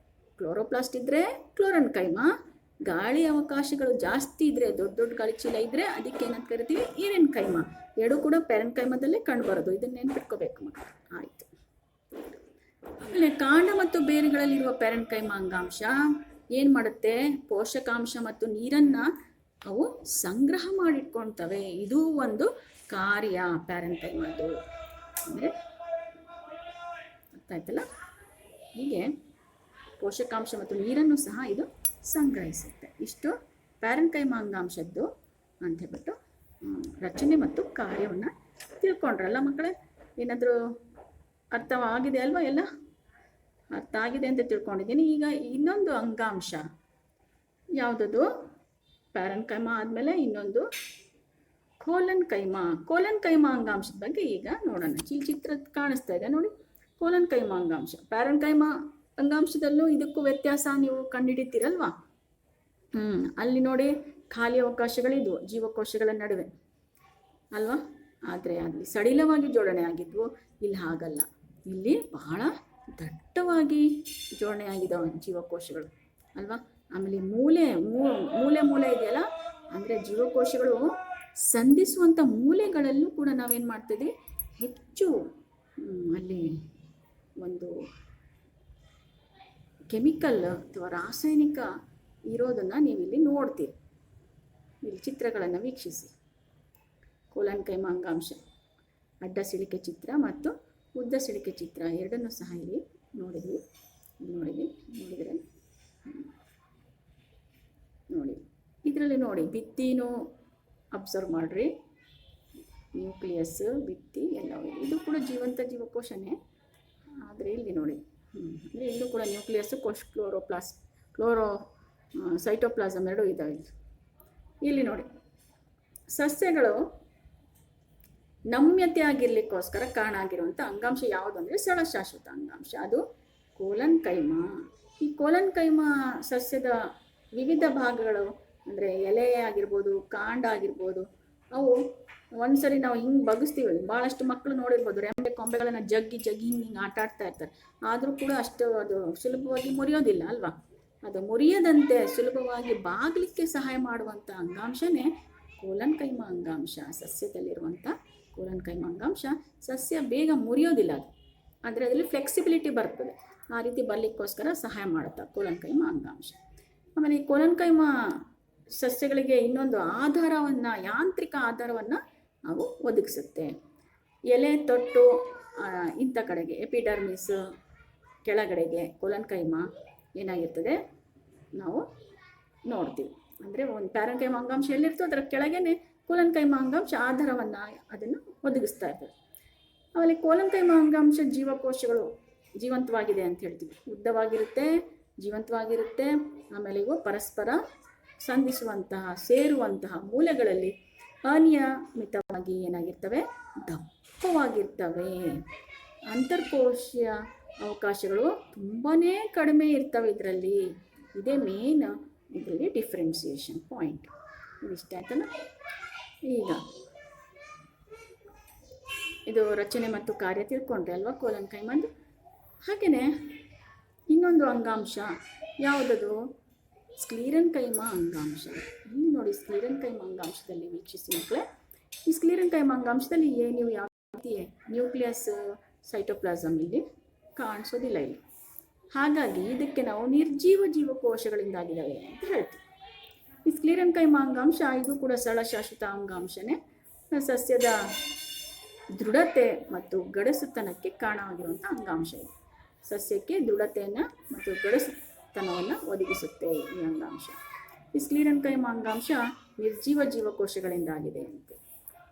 ಕ್ಲೋರೋಪ್ಲಾಸ್ಟ್ ಇದ್ದರೆ ಕ್ಲೋರೆನ್ ಕೈಮಾ, ಗಾಳಿ ಅವಕಾಶಗಳು ಜಾಸ್ತಿ ಇದ್ದರೆ, ದೊಡ್ಡ ದೊಡ್ಡ ಗಾಳಿ ಚೀಲ ಇದ್ದರೆ ಅದಕ್ಕೆ ಏನಂತ ಕರಿತೀವಿ, ಏರೆನ್ ಕೈಮಾ. ಎರಡೂ ಕೂಡ ಪ್ಯಾರೆನ್ ಕೈಮಾದಲ್ಲೇ ಕಂಡು ಬರೋದು. ಇದನ್ನು ನೆನ್ಪಿಟ್ಕೋಬೇಕು ಮಕ್ಕಳು. ಆಯಿತು. ಆಮೇಲೆ ಕಾಂಡ ಮತ್ತು ಬೇರುಗಳಲ್ಲಿರುವ ಪ್ಯಾರೆನ್ ಕೈಮಾ ಅಂಗಾಂಶ ಏನು ಮಾಡುತ್ತೆ? ಪೋಷಕಾಂಶ ಮತ್ತು ನೀರನ್ನು ಅವು ಸಂಗ್ರಹ ಮಾಡಿಟ್ಕೊಳ್ತವೆ. ಇದು ಒಂದು ಕಾರ್ಯ ಪ್ಯಾರೆನ್ ಕೈಮಾದು. ಅಂದರೆ ಅರ್ಥ ಆಯ್ತಲ್ಲ? ಹೀಗೆ ಪೋಷಕಾಂಶ ಮತ್ತು ನೀರನ್ನು ಸಹ ಇದು ಸಂಗ್ರಹಿಸುತ್ತೆ. ಇಷ್ಟು ಪ್ಯಾರೆನ್ ಕೈಮಾ ಅಂಗಾಂಶದ್ದು ಅಂತ ಹೇಳ್ಬಿಟ್ಟು ರಚನೆ ಮತ್ತು ಕಾರ್ಯವನ್ನು ತಿಳ್ಕೊಂಡ್ರಲ್ಲ ಮಕ್ಕಳೇ? ಏನಾದರೂ ಅರ್ಥವಾಗಿದೆ ಅಲ್ವಾ? ಎಲ್ಲ ಅರ್ಥ ಆಗಿದೆ ಅಂತ ತಿಳ್ಕೊಂಡಿದ್ದೀನಿ. ಈಗ ಇನ್ನೊಂದು ಅಂಗಾಂಶ ಯಾವುದದು? ಪ್ಯಾರೆನ್ ಕೈಮಾ ಆದಮೇಲೆ ಇನ್ನೊಂದು ಕೋಲನ್ ಕೈಮಾ. ಕೋಲನ್ ಕೈಮಾ ಅಂಗಾಂಶದ ಬಗ್ಗೆ ಈಗ ನೋಡೋಣ. ಚಿತ್ರ ಕಾಣಿಸ್ತಾ ಇದೆ ನೋಡಿ, ಕೋಲನ್ ಕೈಮಾ ಅಂಗಾಂಶ. ಪ್ಯಾರೆನ್ ಕೈಮಾ ಅಂಗಾಂಶದಲ್ಲೂ ಇದಕ್ಕೂ ವ್ಯತ್ಯಾಸ ನೀವು ಕಂಡುಹಿಡಿತೀರಲ್ವಾ? ಅಲ್ಲಿ ನೋಡಿ ಖಾಲಿ ಅವಕಾಶಗಳಿದ್ವು ಜೀವಕೋಶಗಳ ನಡುವೆ ಅಲ್ವಾ? ಆದರೆ ಅಲ್ಲಿ ಸಡಿಲವಾಗಿ ಜೋಡಣೆ ಆಗಿದ್ವು. ಇಲ್ಲಿ ಹಾಗಲ್ಲ, ಇಲ್ಲಿ ಬಹಳ ದಟ್ಟವಾಗಿ ಜೋಡಣೆ ಆಗಿದ್ದಾವೆ ಜೀವಕೋಶಗಳು ಅಲ್ವಾ? ಆಮೇಲೆ ಮೂಲೆ ಇದೆಯಲ್ಲ, ಅಂದರೆ ಜೀವಕೋಶಗಳು ಸಂಧಿಸುವಂಥ ಮೂಲೆಗಳಲ್ಲೂ ಕೂಡ ನಾವೇನು ಮಾಡ್ತಿದ್ವಿ, ಹೆಚ್ಚು ಅಲ್ಲಿ ಒಂದು ಕೆಮಿಕಲ್ ಅಥವಾ ರಾಸಾಯನಿಕ ಇರೋದನ್ನು ನೀವಿಲ್ಲಿ ನೋಡ್ತೀರಿ. ಇಲ್ಲಿ ಚಿತ್ರಗಳನ್ನು ವೀಕ್ಷಿಸಿ. ಕೋಲನ್ ಕೈಮಾ ಅಂಗಾಂಶ ಅಡ್ಡ ಸಿಳಿಕೆ ಚಿತ್ರ ಮತ್ತು ಉದ್ದ ಸಿಳಿಕೆ ಚಿತ್ರ ಎರಡನ್ನೂ ಸಹ ಇಲ್ಲಿ ನೋಡಿದರೆ ನೋಡಿ, ಇದರಲ್ಲಿ ನೋಡಿ ಭಿತ್ತಿನೂ ಅಬ್ಸರ್ವ್ ಮಾಡಿರಿ. ನ್ಯೂಕ್ಲಿಯಸ್, ಭಿತ್ತಿ ಎಲ್ಲವೂ ಇದು ಕೂಡ ಜೀವಂತ ಜೀವಕೋಶನೇ. ಆದರೆ ಇಲ್ಲಿ ನೋಡಿ, ಅಂದರೆ ಇಲ್ಲೂ ಕೂಡ ನ್ಯೂಕ್ಲಿಯಸ್, ಸೈಟೋಪ್ಲಾಸಮ್ ಎರಡೂ ಇದ್ದಾವೆ. ಇಲ್ಲಿ ನೋಡಿ, ಸಸ್ಯಗಳು ನಮ್ಯತೆ ಆಗಿರ್ಲಿಕ್ಕೋಸ್ಕರ ಕಾರಣ ಆಗಿರುವಂಥ ಅಂಗಾಂಶ ಯಾವುದು ಅಂದರೆ ಸ್ಥಳಶಾಶ್ವತ ಅಂಗಾಂಶ, ಅದು ಕೋಲನ್ ಕೈಮಾ. ಈ ಕೋಲನ್ ಕೈಮಾ ಸಸ್ಯದ ವಿವಿಧ ಭಾಗಗಳು, ಅಂದರೆ ಎಲೆ ಆಗಿರ್ಬೋದು, ಕಾಂಡ ಆಗಿರ್ಬೋದು, ಅವು ಒಂದ್ಸರಿ ನಾವು ಹಿಂಗೆ ಬಗ್ಗಿಸ್ತೀವಿ. ಭಾಳಷ್ಟು ಮಕ್ಕಳು ನೋಡಿರ್ಬೋದು, ರೆಂಬೆ ಕೊಂಬೆಗಳನ್ನು ಜಗ್ಗಿ ಹಿಂಗೆ ಆಟ ಆಡ್ತಾ ಇರ್ತಾರೆ. ಆದರೂ ಕೂಡ ಅಷ್ಟು ಅದು ಸುಲಭವಾಗಿ ಮುರಿಯೋದಿಲ್ಲ ಅಲ್ವಾ? ಅದು ಮುರಿಯದಂತೆ ಸುಲಭವಾಗಿ ಬಾಗಲಿಕ್ಕೆ ಸಹಾಯ ಮಾಡುವಂಥ ಅಂಗಾಂಶನೇ ಕೋಲನ್ ಕೈಮಾ ಅಂಗಾಂಶ. ಸಸ್ಯದಲ್ಲಿರುವಂಥ ಕೋಲನ್ ಕೈಮಾ ಅಂಗಾಂಶ ಸಸ್ಯ ಬೇಗ ಮುರಿಯೋದಿಲ್ಲ ಅದು, ಆದರೆ ಅದರಲ್ಲಿ ಫ್ಲೆಕ್ಸಿಬಿಲಿಟಿ ಬರ್ತದೆ. ಆ ರೀತಿ ಬರಲಿಕ್ಕೋಸ್ಕರ ಸಹಾಯ ಮಾಡುತ್ತೆ ಕೋಲನ್ ಕೈಮಾ ಅಂಗಾಂಶ. ಆಮೇಲೆ ಈ ಕೋಲನ್ ಕೈಮಾ ಸಸ್ಯಗಳಿಗೆ ಇನ್ನೊಂದು ಆಧಾರವನ್ನು, ಯಾಂತ್ರಿಕ ಆಧಾರವನ್ನು ಅವು ಒದಗಿಸುತ್ತೆ. ಎಲೆ ತೊಟ್ಟು ಇಂಥ ಕಡೆಗೆ ಎಪಿಡರ್ಮಿಸ್ ಕೆಳಗಡೆಗೆ ಕೋಲನ್ ಕೈಮಾ ಏನಾಗಿರ್ತದೆ ನಾವು ನೋಡ್ತೀವಿ. ಅಂದರೆ ಒಂದು ಪ್ಯಾರೆನ್ ಕೈಮಾ ಅಂಗಾಂಶ ಎಲ್ಲಿರ್ತೋ ಅದರ ಕೆಳಗೇನೆ ಕೋಲನ್ ಕೈಮಾ ಅಂಗಾಂಶ ಆಧಾರವನ್ನು ಅದನ್ನು ಒದಗಿಸ್ತಾ ಇರ್ತದೆ. ಆಮೇಲೆ ಕೋಲನ್ ಕೈಮಾ ಅಂಗಾಂಶ ಜೀವಕೋಶಗಳು ಜೀವಂತವಾಗಿದೆ ಅಂತ ಹೇಳ್ತೀವಿ. ಉದ್ದವಾಗಿರುತ್ತೆ, ಜೀವಂತವಾಗಿರುತ್ತೆ. ಆಮೇಲೆ ಇವು ಪರಸ್ಪರ ಸಂಧಿಸುವಂತಹ, ಸೇರುವಂತಹ ಮೂಲೆಗಳಲ್ಲಿ ಅನಿಯಮಿತವಾಗಿ ಏನಾಗಿರ್ತವೆ, ದಪ್ಪವಾಗಿರ್ತವೆ. ಅಂತರ್ಕೋಶೀಯ ಅವಕಾಶಗಳು ತುಂಬಾ ಕಡಿಮೆ ಇರ್ತವೆ ಇದರಲ್ಲಿ. ಇದೇ ಮೇನ್ ಇದರಲ್ಲಿ ಡಿಫ್ರೆನ್ಸಿಯೇಷನ್ ಪಾಯಿಂಟ್ ಇಷ್ಟ ಆಯ್ತಲ್ಲ. ಈಗ ಇದು ರಚನೆ ಮತ್ತು ಕಾರ್ಯ ತಿಳ್ಕೊಂಡ್ರೆ ಅಲ್ವಾ ಕೋಲನ್ ಕೈಮದ್ದು. ಹಾಗೆಯೇ ಇನ್ನೊಂದು ಅಂಗಾಂಶ ಯಾವುದದು? ಸ್ಕ್ಲೀರನ್ ಕೈಮ ಅಂಗಾಂಶ. ಇಲ್ಲಿ ನೋಡಿ, ಸ್ಕ್ಲೀರನ್ ಕೈಮ ಅಂಗಾಂಶದಲ್ಲಿ ವೀಕ್ಷಿಸಿ ಮಕ್ಕಳೇ. ಈ ಸ್ಕ್ಲೀರನ್ ಕೈಮ ಅಂಗಾಂಶದಲ್ಲಿ ನೀವು ಯಾವ ರೀತಿ ನ್ಯೂಕ್ಲಿಯಸ್ ಸೈಟೋಪ್ಲಾಸಮ್ ಇಲ್ಲಿ ಕಾಣಿಸೋದಿಲ್ಲ ಇಲ್ಲಿ. ಹಾಗಾಗಿ ಇದಕ್ಕೆ ನಾವು ನಿರ್ಜೀವ ಜೀವಕೋಶಗಳಿಂದಾಗಿದ್ದಾವೆ ಅಂತ ಹೇಳ್ತೀವಿ. ಈ ಸ್ಕ್ಲೀರನ್ ಕೈಮ ಅಂಗಾಂಶ ಇದು ಕೂಡ ಸರಳ ಶಾಶ್ವತ ಅಂಗಾಂಶನೇ. ಸಸ್ಯದ ದೃಢತೆ ಮತ್ತು ಗಡಸುತನಕ್ಕೆ ಕಾರಣವಾಗಿರುವಂಥ ಅಂಗಾಂಶ ಇದು. ಸಸ್ಯಕ್ಕೆ ದೃಢತೆಯನ್ನು ಮತ್ತು ಗಡಸುತನವನ್ನು ಒದಗಿಸುತ್ತೆ ಈ ಅಂಗಾಂಶ. ಈ ಸ್ಕ್ಲೀರನ್ ಕೈಮ ಅಂಗಾಂಶ ನಿರ್ಜೀವ ಜೀವಕೋಶಗಳಿಂದಾಗಿದೆ ಅಂತ.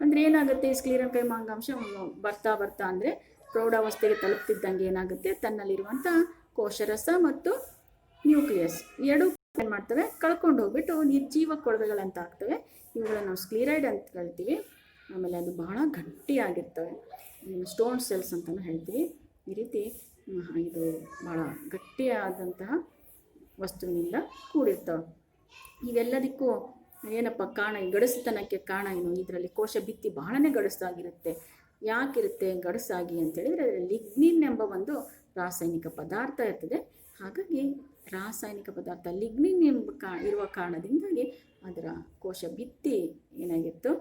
ಅಂದರೆ ಏನಾಗುತ್ತೆ, ಈ ಸ್ಕ್ಲೀರನ್ ಕೈಮ ಅಂಗಾಂಶ ಬರ್ತಾ ಅಂದರೆ ಪ್ರೌಢಾವಸ್ಥೆಗೆ ತಲುಪ್ತಿದ್ದಂಗೆ ಏನಾಗುತ್ತೆ, ತನ್ನಲ್ಲಿರುವಂಥ ಕೋಶರಸ ಮತ್ತು ನ್ಯೂಕ್ಲಿಯಸ್ ಎರಡೂ ಏನು ಮಾಡ್ತವೆ, ಕಳ್ಕೊಂಡು ಹೋಗ್ಬಿಟ್ಟು ನಿರ್ಜೀವ ಕೊಳವೆಗಳಂತ ಆಗ್ತವೆ. ಇವುಗಳನ್ನು ನಾವು ಸ್ಕ್ಲೀರೈಡ್ ಅಂತ ಹೇಳ್ತೀವಿ. ಆಮೇಲೆ ಅದು ಬಹಳ ಗಟ್ಟಿಯಾಗಿರ್ತವೆ, ಸ್ಟೋನ್ ಸೆಲ್ಸ್ ಅಂತಲೂ ಹೇಳ್ತೀವಿ. ಈ ರೀತಿ ಇದು ಭಾಳ ಗಟ್ಟಿಯಾದಂತಹ ವಸ್ತುವಿನಿಂದ ಕೂಡಿರ್ತವೆ. ಇವೆಲ್ಲದಕ್ಕೂ ಏನಪ್ಪ ಕಾರಣ, ಗಡಸುತನಕ್ಕೆ ಕಾರಣ ಏನು? ಇದರಲ್ಲಿ ಕೋಶ ಭಿತ್ತಿ ಬಹಳನೇ ಗಡಸಾಗಿರುತ್ತೆ. ಯಾಕಿರುತ್ತೆ ಗಡಸಾಗಿ ಅಂತೇಳಿದರೆ, ಅದರಲ್ಲಿ ಲಿಗ್ನಿನ್ ಎಂಬ ಒಂದು ರಾಸಾಯನಿಕ ಪದಾರ್ಥ ಇರ್ತದೆ. ಹಾಗಾಗಿ ರಾಸಾಯನಿಕ ಪದಾರ್ಥ ಲಿಗ್ನಿನ್ ಎಂಬ ಇರುವ ಕಾರಣದಿಂದಾಗಿ ಅದರ ಕೋಶ ಭಿತ್ತಿ ಏನಾಗಿತ್ತು,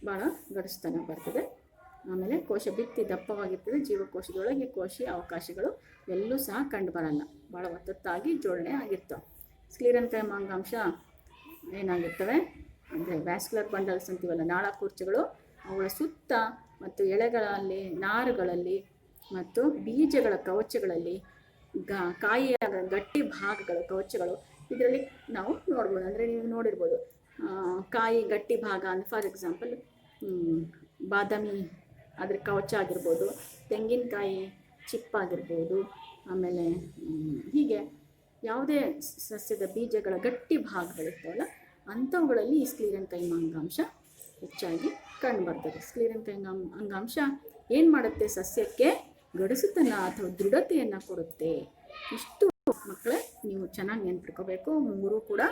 ಭಾಳ ಗಡಸುತನ ಬರ್ತದೆ. ಆಮೇಲೆ ಕೋಶ ಭಿತ್ತಿ ದಪ್ಪವಾಗಿರ್ತದೆ. ಜೀವಕೋಶದೊಳಗೆ ಕೋಶೀಯ ಅವಕಾಶಗಳು ಎಲ್ಲೂ ಸಹ ಕಂಡು ಬರಲ್ಲ, ಭಾಳ ಒತ್ತೊತ್ತಾಗಿ ಜೋಡಣೆ ಆಗಿರ್ತವೆ. ಸ್ಕ್ಲೀರನ್ ಕೈಮ ಅಂಗಾಂಶ ಏನಾಗಿರ್ತವೆ ಅಂದರೆ ವ್ಯಾಸ್ಕ್ಯುಲರ್ ಬಂಡಲ್ಸ್ ಅಂತೀವಲ್ಲ, ನಾಳಕೂರ್ಚಗಳು, ಅವುಗಳ ಸುತ್ತ ಮತ್ತು ಎಳೆಗಳಲ್ಲಿ, ನಾರುಗಳಲ್ಲಿ ಮತ್ತು ಬೀಜಗಳ ಕವಚಗಳಲ್ಲಿ, ಕಾಯಿಯ ಗಟ್ಟಿ ಭಾಗಗಳು, ಕವಚಗಳು ಇದರಲ್ಲಿ ನಾವು ನೋಡ್ಬೋದು. ಅಂದರೆ ನೀವು ನೋಡಿರ್ಬೋದು, ಕಾಯಿ ಗಟ್ಟಿ ಭಾಗ ಅಂದರೆ ಫಾರ್ ಎಕ್ಸಾಂಪಲ್ ಬಾದಾಮಿ ಅದ್ರ ಕವಚ ಆಗಿರ್ಬೋದು, ತೆಂಗಿನಕಾಯಿ ಚಿಪ್ಪಾಗಿರ್ಬೋದು, ಆಮೇಲೆ ಹೀಗೆ ಯಾವುದೇ ಸಸ್ಯದ ಬೀಜಗಳ ಗಟ್ಟಿ ಭಾಗಗಳಿರ್ತಾವಲ್ಲ ಅಂಥವುಗಳಲ್ಲಿ ಈ ಸ್ಕ್ಲೀರನ್ ಕೈಮ ಅಂಗಾಂಶ ಹೆಚ್ಚಾಗಿ ಕಂಡುಬರ್ತದೆ. ಸ್ಕ್ಲೀರನ್ ಕೈಮ ಅಂಗಾಂಶ ಏನು ಮಾಡುತ್ತೆ, ಸಸ್ಯಕ್ಕೆ ಗಡಸುತನ ಅಥವಾ ದೃಢತೆಯನ್ನು ಕೊಡುತ್ತೆ. ಇಷ್ಟು ಮಕ್ಕಳೇ ನೀವು ಚೆನ್ನಾಗಿ ನೆನ್ಪಿಟ್ಕೋಬೇಕು. ಮೂರು ಕೂಡ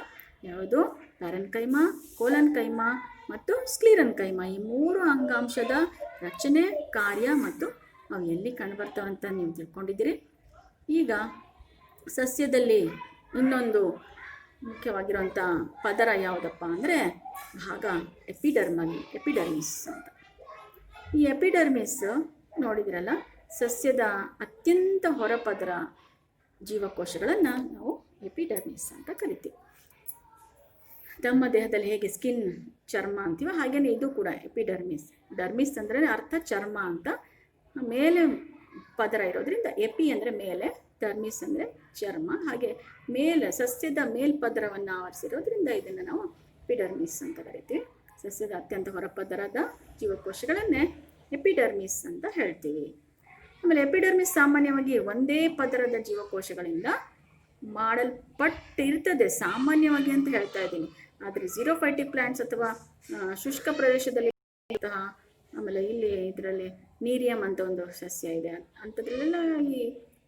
ಯಾವುದು, ಪ್ಯಾರನ್ ಕೈಮ, ಕೋಲನ್ ಕೈಮ ಮತ್ತು ಸ್ಕ್ಲೀರನ್ ಕೈಮ, ಈ ಮೂರು ಅಂಗಾಂಶದ ರಚನೆ, ಕಾರ್ಯ ಮತ್ತು ಅವು ಎಲ್ಲಿ ಕಂಡುಬರ್ತಾವಂತ ನೀವು ತಿಳ್ಕೊಂಡಿದ್ದೀರಿ. ಈಗ ಸಸ್ಯದಲ್ಲಿ ಇನ್ನೊಂದು ಮುಖ್ಯವಾಗಿರುವಂಥ ಪದರ ಯಾವುದಪ್ಪ ಅಂದರೆ ಭಾಗ ಎಪಿಡರ್ಮಿಸ್ ಅಂತ. ಈ ಎಪಿಡರ್ಮಿಸ್ ನೋಡಿದಿರಲ್ಲ, ಸಸ್ಯದ ಅತ್ಯಂತ ಹೊರಪದರ ಜೀವಕೋಶಗಳನ್ನು ನಾವು ಎಪಿಡರ್ಮಿಸ್ ಅಂತ ಕರಿತೀವಿ. ನಮ್ಮ ದೇಹದಲ್ಲಿ ಹೇಗೆ ಸ್ಕಿನ್, ಚರ್ಮ ಅಂತೀವ, ಹಾಗೆಯೇ ಇದು ಕೂಡ ಎಪಿಡರ್ಮಿಸ್. ಡರ್ಮಿಸ್ ಅಂದರೆ ಅರ್ಥ ಚರ್ಮ ಅಂತ, ಮೇಲೆ ಪದರ ಇರೋದ್ರಿಂದ ಎಪಿ ಅಂದರೆ ಮೇಲೆ, ಡರ್ಮಿಸ್ ಅಂದರೆ ಚರ್ಮ. ಹಾಗೆ ಮೇಲೆ ಸಸ್ಯದ ಮೇಲ್ಪದರವನ್ನು ಆವರಿಸಿರೋದ್ರಿಂದ ಇದನ್ನು ನಾವು ಎಪಿಡರ್ಮಿಸ್ ಅಂತ ಕರಿತೀವಿ. ಸಸ್ಯದ ಅತ್ಯಂತ ಹೊರಪದರದ ಜೀವಕೋಶಗಳನ್ನೇ ಎಪಿಡರ್ಮಿಸ್ ಅಂತ ಹೇಳ್ತೀವಿ. ಆಮೇಲೆ ಎಪಿಡರ್ಮಿಸ್ ಸಾಮಾನ್ಯವಾಗಿ ಒಂದೇ ಪದರದ ಜೀವಕೋಶಗಳಿಂದ ಮಾಡಲ್ಪಟ್ಟಿರ್ತದೆ, ಸಾಮಾನ್ಯವಾಗಿ ಅಂತ ಹೇಳ್ತಾ ಇದ್ದೀನಿ. ಆದರೆ ಝೀರೋಫೈಟಿಕ್ ಪ್ಲಾಂಟ್ಸ್ ಅಥವಾ ಶುಷ್ಕ ಪ್ರದೇಶದಲ್ಲಿ, ಆಮೇಲೆ ಇಲ್ಲಿ ಇದರಲ್ಲಿ ನೀರಿಯಮ್ ಅಂತ ಒಂದು ಸಸ್ಯ ಇದೆ, ಅಂಥದ್ರಲ್ಲೆಲ್ಲ ಈ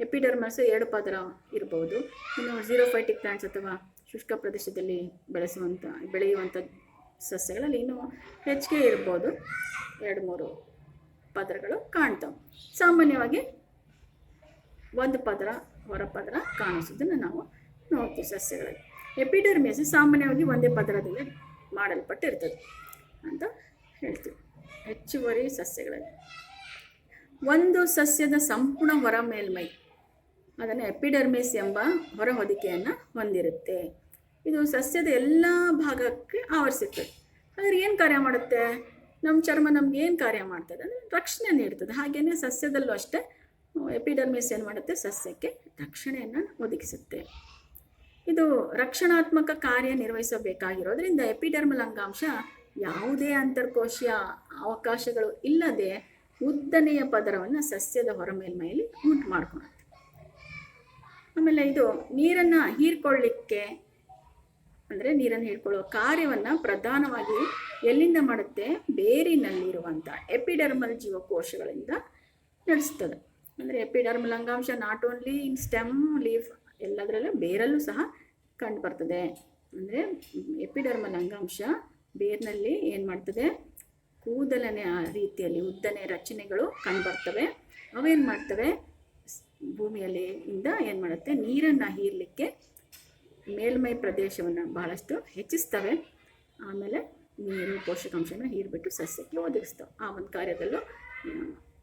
ಎಪಿಡರ್ಮಸ್ ಎರಡು ಪದರ ಇರ್ಬೋದು. ಇನ್ನು ಝೀರೋಫೈಟಿಕ್ ಪ್ಲಾಂಟ್ಸ್ ಅಥವಾ ಶುಷ್ಕ ಪ್ರದೇಶದಲ್ಲಿ ಬೆಳೆಯುವಂಥ ಸಸ್ಯಗಳಲ್ಲಿ ಇನ್ನೂ ಹೆಚ್ಚಿಗೆ ಇರ್ಬೋದು, 2-3 ಪದರಗಳು ಕಾಣ್ತವೆ. ಸಾಮಾನ್ಯವಾಗಿ ಒಂದು ಪದರ, ಹೊರಪದರ ಕಾಣಿಸೋದನ್ನು ನಾವು ನೋಡ್ತೀವಿ ಸಸ್ಯಗಳಲ್ಲಿ. ಎಪಿಡರ್ಮಿಸ್ ಸಾಮಾನ್ಯವಾಗಿ ಒಂದೇ ಪದರದಿಂದ ಮಾಡಲ್ಪಟ್ಟಿರ್ತದೆ ಅಂತ ಹೇಳ್ತೀವಿ ಹೆಚ್ಚುವರಿ ಸಸ್ಯಗಳಲ್ಲಿ. ಒಂದು ಸಸ್ಯದ ಸಂಪೂರ್ಣ ಹೊರ ಮೇಲ್ಮೈ ಅದನ್ನು ಎಪಿಡರ್ಮಿಸ್ ಎಂಬ ಹೊರ ಹೊದಿಕೆಯನ್ನು ಹೊಂದಿರುತ್ತೆ. ಇದು ಸಸ್ಯದ ಎಲ್ಲ ಭಾಗಕ್ಕೆ ಆವರಿಸಿರ್ತದೆ. ಹಾಗಾದ್ರೆ ಏನು ಕಾರ್ಯ ಮಾಡುತ್ತೆ? ನಮ್ಮ ಚರ್ಮ ನಮ್ಗೆ ಏನು ಕಾರ್ಯ ಮಾಡ್ತದೆ ಅಂದರೆ ರಕ್ಷಣೆ ನೀಡ್ತದೆ. ಹಾಗೆಯೇ ಸಸ್ಯದಲ್ಲೂ ಅಷ್ಟೇ ಎಪಿಡರ್ಮಿಸ್ ಏನು ಮಾಡುತ್ತೆ, ಸಸ್ಯಕ್ಕೆ ರಕ್ಷಣೆಯನ್ನು ಒದಗಿಸುತ್ತೆ. ಇದು ರಕ್ಷಣಾತ್ಮಕ ಕಾರ್ಯ ನಿರ್ವಹಿಸಬೇಕಾಗಿರೋದ್ರಿಂದ ಎಪಿಡರ್ಮಲ್ ಅಂಗಾಂಶ ಯಾವುದೇ ಅಂತರ್ಕೋಶೀಯ ಅವಕಾಶಗಳು ಇಲ್ಲದೆ ಉದ್ದನೆಯ ಪದರವನ್ನು ಸಸ್ಯದ ಹೊರಮೇಲ್ಮೈಯಲ್ಲಿ ಉಂಟು ಮಾಡ್ಕೊಳುತ್ತೆ. ಆಮೇಲೆ ಇದು ನೀರನ್ನು ಹೀರ್ಕೊಳ್ಳಿಕ್ಕೆ ಅಂದರೆ ನೀರನ್ನು ಹೀರ್ಕೊಳ್ಳುವ ಕಾರ್ಯವನ್ನು ಪ್ರಧಾನವಾಗಿ ಎಲ್ಲಿಂದ ಮಾಡುತ್ತೆ? ಬೇರಿನಲ್ಲಿರುವಂಥ ಎಪಿಡರ್ಮಲ್ ಜೀವಕೋಶಗಳಿಂದ ನಡೆಸ್ತದೆ. ಅಂದರೆ ಎಪಿಡರ್ಮಲ್ ಅಂಗಾಂಶ not only in stem leaf ಎಲ್ಲದರಲ್ಲೂ ಬೇರಲ್ಲೂ ಸಹ ಕಂಡುಬರ್ತದೆ. ಅಂದರೆ ಎಪಿಡರ್ಮಲ್ ಅಂಗಾಂಶ ಬೇರಿನಲ್ಲಿ ಏನು ಮಾಡ್ತದೆ, ಕೂದಲನೆ ಆ ರೀತಿಯಲ್ಲಿ ಉದ್ದನೆ ರಚನೆಗಳು ಕಂಡುಬರ್ತವೆ. ಅವೇನು ಮಾಡ್ತವೆ, ಭೂಮಿಯಲ್ಲಿ ಇಂದ ಏನು ಮಾಡುತ್ತೆ, ನೀರನ್ನು ಹೀರಲಿಕ್ಕೆ ಮೇಲ್ಮೈ ಪ್ರದೇಶವನ್ನು ಬಹಳಷ್ಟು ಹೆಚ್ಚಿಸ್ತವೆ. ಆಮೇಲೆ ನೀರು ಪೋಷಕಾಂಶನ ಹೀರಿಬಿಟ್ಟು ಸಸ್ಯಕ್ಕೆ ಒದಗಿಸ್ತವೆ. ಆ ಒಂದು ಕಾರ್ಯದಲ್ಲೂ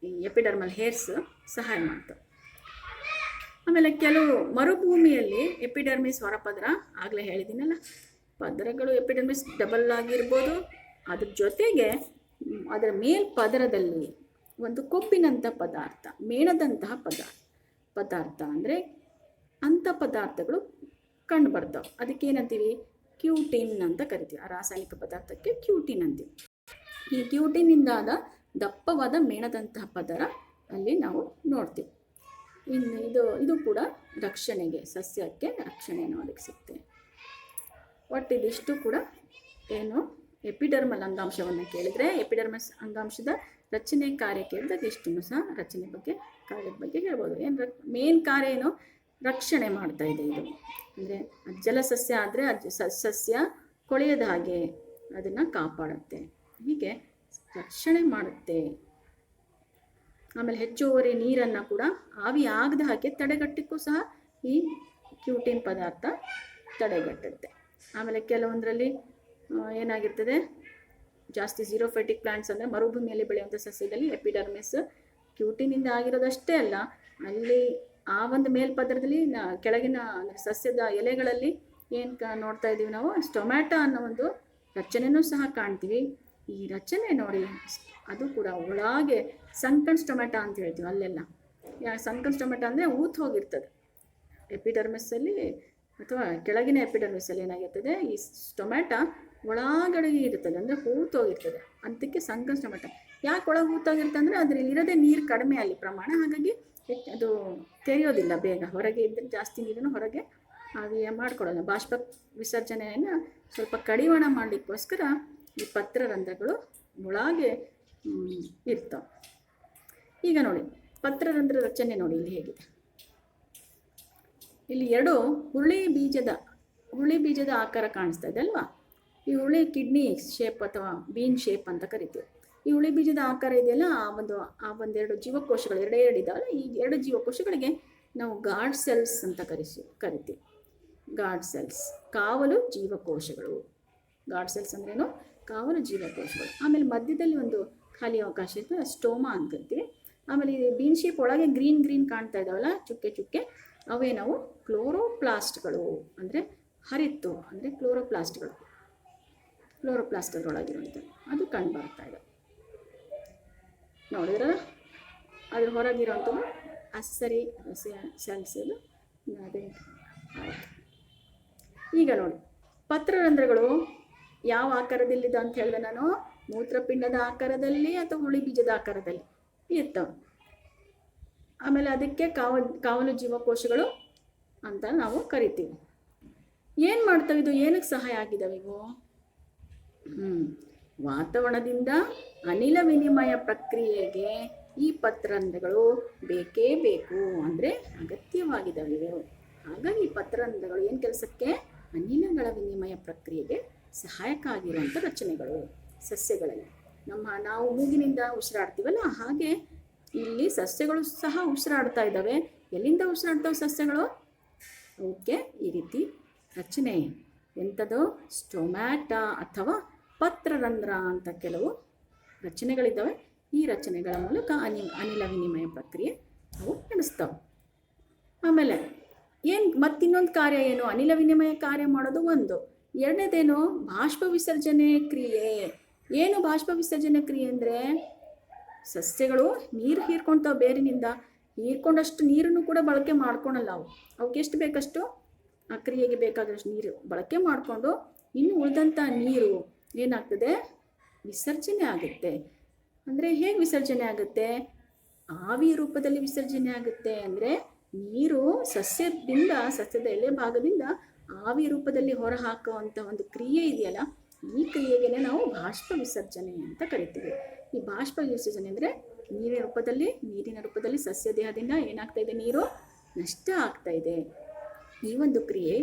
ಈ ಎಪಿಡರ್ಮಲ್ ಹೇರ್ಸ್ ಸಹಾಯ ಮಾಡ್ತವೆ. ಆಮೇಲೆ ಕೆಲವು ಮರುಭೂಮಿಯಲ್ಲಿ ಎಪಿಡರ್ಮಿಸ್ ಹೊರಪದರ, ಆಗಲೇ ಹೇಳಿದ್ದೀನಲ್ಲ, ಪದರಗಳು ಎಪಿಡರ್ಮಿಸ್ ಡಬಲ್ ಆಗಿರ್ಬೋದು. ಅದ್ರ ಜೊತೆಗೆ ಅದರ ಮೇಲ್ಪದರದಲ್ಲಿ ಒಂದು ಕೊಬ್ಬಿನಂಥ ಪದಾರ್ಥ, ಮೇಣದಂತಹ ಪದಾರ್ಥ ಅಂದರೆ ಅಂಥ ಪದಾರ್ಥಗಳು ಕಂಡು ಬರ್ತವೆ. ಅದಕ್ಕೇನಂತೀವಿ, ಕ್ಯೂಟಿನ್ ಅಂತ ಕರಿತೀವಿ. ಆ ರಾಸಾಯನಿಕ ಪದಾರ್ಥಕ್ಕೆ ಕ್ಯೂಟಿನ್ ಅಂತೀವಿ. ಈ ಕ್ಯೂಟಿನ್ನಿಂದಾದ ದಪ್ಪವಾದ ಮೇಣದಂತಹ ಪದರ ಅಲ್ಲಿ ನಾವು ನೋಡ್ತೀವಿ. ಇನ್ನು ಇದು ಕೂಡ ರಕ್ಷಣೆಗೆ, ಸಸ್ಯಕ್ಕೆ ರಕ್ಷಣೆಯನ್ನು ಒದಗಿಸುತ್ತೆ. ಒಟ್ಟು ಇದಿಷ್ಟು ಕೂಡ ಏನು ಎಪಿಡರ್ಮಲ್ ಅಂಗಾಂಶವನ್ನು ಕೇಳಿದರೆ, ಎಪಿಡರ್ಮಸ್ ಅಂಗಾಂಶದ ರಚನೆ ಕಾರ್ಯ ಕೇಳಿದಾಗ ಇಷ್ಟನ್ನು ಸಹ ರಚನೆ ಬಗ್ಗೆ, ಕಾರ್ಯದ ಬಗ್ಗೆ ಹೇಳ್ಬೋದು. ಏನು ಮೇನ್ ಕಾರ್ಯ ಏನು, ರಕ್ಷಣೆ ಮಾಡ್ತಾ ಇದೆ ಇದು. ಅಂದರೆ ಜಲಸಸ್ಯ ಆದರೆ ಸಸ್ಯ ಕೊಳೆಯದ ಹಾಗೆ ಅದನ್ನು ಕಾಪಾಡುತ್ತೆ, ಹೀಗೆ ರಕ್ಷಣೆ ಮಾಡುತ್ತೆ. ಆಮೇಲೆ ಹೆಚ್ಚುವರಿ ನೀರನ್ನು ಕೂಡ ಆವಿ ಆಗದ ಹಾಗೆ ತಡೆಗಟ್ಟಕ್ಕೂ ಸಹ ಈ ಕ್ಯೂಟಿನ್ ಪದಾರ್ಥ ತಡೆಗಟ್ಟುತ್ತೆ. ಆಮೇಲೆ ಕೆಲವೊಂದರಲ್ಲಿ ಏನಾಗಿರ್ತದೆ, ಜಾಸ್ತಿ ಝೀರೋಫೈಟಿಕ್ ಪ್ಲಾಂಟ್ಸ್ ಅಂದರೆ ಮರುಭೂಮಿಯಲ್ಲಿ ಬೆಳೆಯುವಂಥ ಸಸ್ಯದಲ್ಲಿ ಎಪಿಡರ್ಮಿಸ್ ಕ್ಯೂಟಿನಿಂದ ಆಗಿರೋದಷ್ಟೇ ಅಲ್ಲ, ಅಲ್ಲಿ ಆ ಒಂದು ಮೇಲ್ಪದರದಲ್ಲಿ ಕೆಳಗಿನ ಸಸ್ಯದ ಎಲೆಗಳಲ್ಲಿ ಏನು ನೋಡ್ತಾ ಇದ್ದೀವಿ ನಾವು, ಸ್ಟೊಮ್ಯಾಟೊ ಅನ್ನೋ ಒಂದು ರಚನೆಯೂ ಸಹ ಕಾಣ್ತೀವಿ. ಈ ರಚನೆ ನೋಡಿ, ಅದು ಕೂಡ ಒಳಗೆ ಸಂಕನ್ ಸ್ಟೊಮ್ಯಾಟೊ ಅಂತ ಹೇಳ್ತೀವಿ ಅಲ್ಲೆಲ್ಲ. ಸಂಕನ್ ಸ್ಟೊಮ್ಯಾಟೊ ಅಂದರೆ ಊತ್ ಹೋಗಿರ್ತದೆ. ಎಪಿಡರ್ಮಿಸಲ್ಲಿ ಅಥವಾ ಕೆಳಗಿನ ಎಪಿಡರ್ಮಿಸಲ್ಲಿ ಏನಾಗಿರ್ತದೆ, ಈ ಸ್ಟೊಮ್ಯಾಟೊ ಒಳಗಡೆ ಇರ್ತದೆ, ಅಂದರೆ ಹೂತೋಗಿರ್ತದೆ. ಅದಕ್ಕೆ ಸಂಕನ್ ಸ್ಟೊಮ್ಯಾಟೊ. ಯಾಕೆ ಒಳಗೆ ಹೂತೋಗಿರ್ತದೆ ಅಂದರೆ ಅದರಲ್ಲಿ ಇರೋದೇ ನೀರು ಕಡಿಮೆ ಅಲ್ಲಿ ಪ್ರಮಾಣ, ಹಾಗಾಗಿ ಅದು ತೆರೆಯೋದಿಲ್ಲ ಬೇಗ. ಹೊರಗೆ ಇದ್ದರೆ ಜಾಸ್ತಿ ನೀರನ್ನು ಹೊರಗೆ ಆವಿಯ ಮಾಡ್ಕೊಳ್ಳೋಲ್ಲ. ಬಾಷ್ಪ ವಿಸರ್ಜನೆಯನ್ನು ಸ್ವಲ್ಪ ಕಡಿವಾಣ ಮಾಡಲಿಕ್ಕೋಸ್ಕರ ಈ ಪತ್ರರಂಧ್ರಗಳು ಒಳಗೆ ಇರ್ತವೆ. ಈಗ ನೋಡಿ ಪತ್ರರಂಧ್ರ ರಚನೆ ನೋಡಿ ಇಲ್ಲಿ ಹೇಗಿದೆ. ಇಲ್ಲಿ ಎರಡು ಹುರುಳಿ ಬೀಜದ ಆಕಾರ ಕಾಣಿಸ್ತಾ ಇದೆ ಅಲ್ವಾ. ಈ ಹುರುಳಿ ಕಿಡ್ನಿ ಶೇಪ್ ಅಥವಾ ಬೀನ್ ಶೇಪ್ ಅಂತ ಕರಿತೀವಿ. ಈ ಹುಳಿ ಬೀಜದ ಆಕಾರ ಇದೆಯಲ್ಲ, ಆ ಒಂದೆರಡು ಜೀವಕೋಶಗಳು ಎರಡೇ ಇದ್ದಾವಲ್ಲ, ಈ ಎರಡು ಜೀವಕೋಶಗಳಿಗೆ ನಾವು ಗಾರ್ಡ್ ಸೆಲ್ಸ್ ಅಂತ ಕರಿತೀವಿ. ಗಾರ್ಡ್ ಸೆಲ್ಸ್, ಕಾವಲು ಜೀವಕೋಶಗಳು. ಗಾರ್ಡ್ ಸೆಲ್ಸ್ ಅಂದ್ರೇನು, ಕಾವಲು ಜೀವಕೋಶಗಳು. ಆಮೇಲೆ ಮಧ್ಯದಲ್ಲಿ ಒಂದು ಖಾಲಿ ಅವಕಾಶ ಇರ್ತದೆ, ಸ್ಟೋಮಾ ಅಂತ ಕರಿತೀವಿ. ಆಮೇಲೆ ಈ ಬೀನ್ ಶೇಪ್ ಒಳಗೆ ಗ್ರೀನ್ ಕಾಣ್ತಾ ಇದ್ದಾವಲ್ಲ, ಚುಕ್ಕೆ ಅವೇ ನಾವು ಕ್ಲೋರೋಪ್ಲಾಸ್ಟ್ಗಳು ಅಂದರೆ ಹರಿತ್ತು, ಅಂದರೆ ಕ್ಲೋರೋಪ್ಲಾಸ್ಟ್ ಅದರೊಳಗಿರುವಂಥದ್ದು ಅದು ಕಂಡು ಬರ್ತಾ ಇದೆ. ನೋಡಿದ್ರೆ ಅದ್ರ ಹೊರಗಿರೋಂಥದ್ದು ಅಸರಿ ಸೆಲ್ಸ್ ಇದು. ಅದೇ ಆಯಿತು. ಈಗ ನೋಡಿ ಪತ್ರರಂಧ್ರಗಳು ಯಾವ ಆಕಾರದಲ್ಲಿದೆ ಅಂತ ಹೇಳಿದೆ ನಾನು, ಮೂತ್ರಪಿಂಡದ ಆಕಾರದಲ್ಲಿ ಅಥವಾ ಹುಳಿ ಬೀಜದ ಆಕಾರದಲ್ಲಿ ಇರ್ತವೆ. ಆಮೇಲೆ ಅದಕ್ಕೆ ಕಾವಲು ಜೀವಕೋಶಗಳು ಅಂತ ನಾವು ಕರಿತೀವಿ. ಏನು ಮಾಡ್ತವೆ ಇದು, ಏನಕ್ಕೆ ಸಹಾಯ ಆಗಿದ್ದಾವೆ ಇವು? ವಾತಾವರಣದಿಂದ ಅನಿಲ ವಿನಿಮಯ ಪ್ರಕ್ರಿಯೆಗೆ ಈ ಪತ್ರರಂಧ್ರಗಳು ಬೇಕೇ ಬೇಕು, ಅಂದರೆ ಅಗತ್ಯವಾಗಿದ್ದಾವೆ ಇವು. ಹಾಗಾಗಿ ಈ ಪತ್ರರಂಧ್ರಗಳು ಏನು ಕೆಲಸಕ್ಕೆ, ಅನಿಲಗಳ ವಿನಿಮಯ ಪ್ರಕ್ರಿಯೆಗೆ ಸಹಾಯಕ ಆಗಿರುವಂಥ ರಚನೆಗಳು ಸಸ್ಯಗಳಲ್ಲಿ. ನಾವು ಮೂಗಿನಿಂದ ಉಸಿರಾಡ್ತೀವಲ್ಲ, ಹಾಗೆ ಇಲ್ಲಿ ಸಸ್ಯಗಳು ಸಹ ಉಸಿರಾಡ್ತಾ ಇದ್ದಾವೆ. ಎಲ್ಲಿಂದ ಉಸಿರಾಡ್ತಾವೆ ಸಸ್ಯಗಳು? ಅವಕ್ಕೆ ಈ ರೀತಿ ರಚನೆ, ಎಂಥದ್ದು, ಸ್ಟೊಮ್ಯಾಟಾ ಅಥವಾ ಪತ್ರರಂಧ್ರ ಅಂತ ಕೆಲವು ರಚನೆಗಳಿದ್ದಾವೆ. ಈ ರಚನೆಗಳ ಮೂಲಕ ಅನಿಲ ವಿನಿಮಯ ಪ್ರಕ್ರಿಯೆ ಅವು ನಡೆಸ್ತವೆ. ಆಮೇಲೆ ಮತ್ತಿನ್ನೊಂದು ಕಾರ್ಯ ಏನು, ಅನಿಲ ವಿನಿಮಯ ಕಾರ್ಯ ಮಾಡೋದು ಒಂದು. ಎರಡನೇದೇನು, ಬಾಷ್ಪ ವಿಸರ್ಜನೆ ಕ್ರಿಯೆ. ಏನು ಬಾಷ್ಪ ವಿಸರ್ಜನೆ ಕ್ರಿಯೆ ಅಂದರೆ, ಸಸ್ಯಗಳು ನೀರು ಹೀರ್ಕೊಳ್ತಾವೆ, ಬೇರಿನಿಂದ ಹೀರ್ಕೊಂಡಷ್ಟು ನೀರನ್ನು ಕೂಡ ಬಳಕೆ ಮಾಡ್ಕೊಳಲ್ಲ. ಅವಕ್ಕೆ ಎಷ್ಟು ಬೇಕಷ್ಟು ಆ ಕ್ರಿಯೆಗೆ ಬೇಕಾದಷ್ಟು ನೀರು ಬಳಕೆ ಮಾಡಿಕೊಂಡು ಇನ್ನು ಉಳಿದಂಥ ನೀರು ಏನಾಗ್ತದೆ, ವಿಸರ್ಜನೆ ಆಗುತ್ತೆ. ಅಂದರೆ ಹೇಗೆ ವಿಸರ್ಜನೆ ಆಗುತ್ತೆ? ಆವಿ ರೂಪದಲ್ಲಿ ವಿಸರ್ಜನೆ ಆಗುತ್ತೆ. ಅಂದರೆ ನೀರು ಸಸ್ಯದ ಎಲೆ ಭಾಗದಿಂದ ಆವಿ ರೂಪದಲ್ಲಿ ಹೊರ ಹಾಕುವಂಥ ಒಂದು ಕ್ರಿಯೆ ಇದೆಯಲ್ಲ, ಈ ಕ್ರಿಯೆಗೆ ನಾವು ಬಾಷ್ಪ ವಿಸರ್ಜನೆ ಅಂತ ಕರಿತೀವಿ. ಈ ಬಾಷ್ಪ ವಿಸರ್ಜನೆ ಅಂದರೆ ನೀರಿನ ರೂಪದಲ್ಲಿ ಸಸ್ಯ ದೇಹದಿಂದ ಏನಾಗ್ತಾ ಇದೆ, ನೀರು ನಷ್ಟ ಆಗ್ತಾ ಇದೆ. ಈ ಒಂದು ಕ್ರಿಯೆ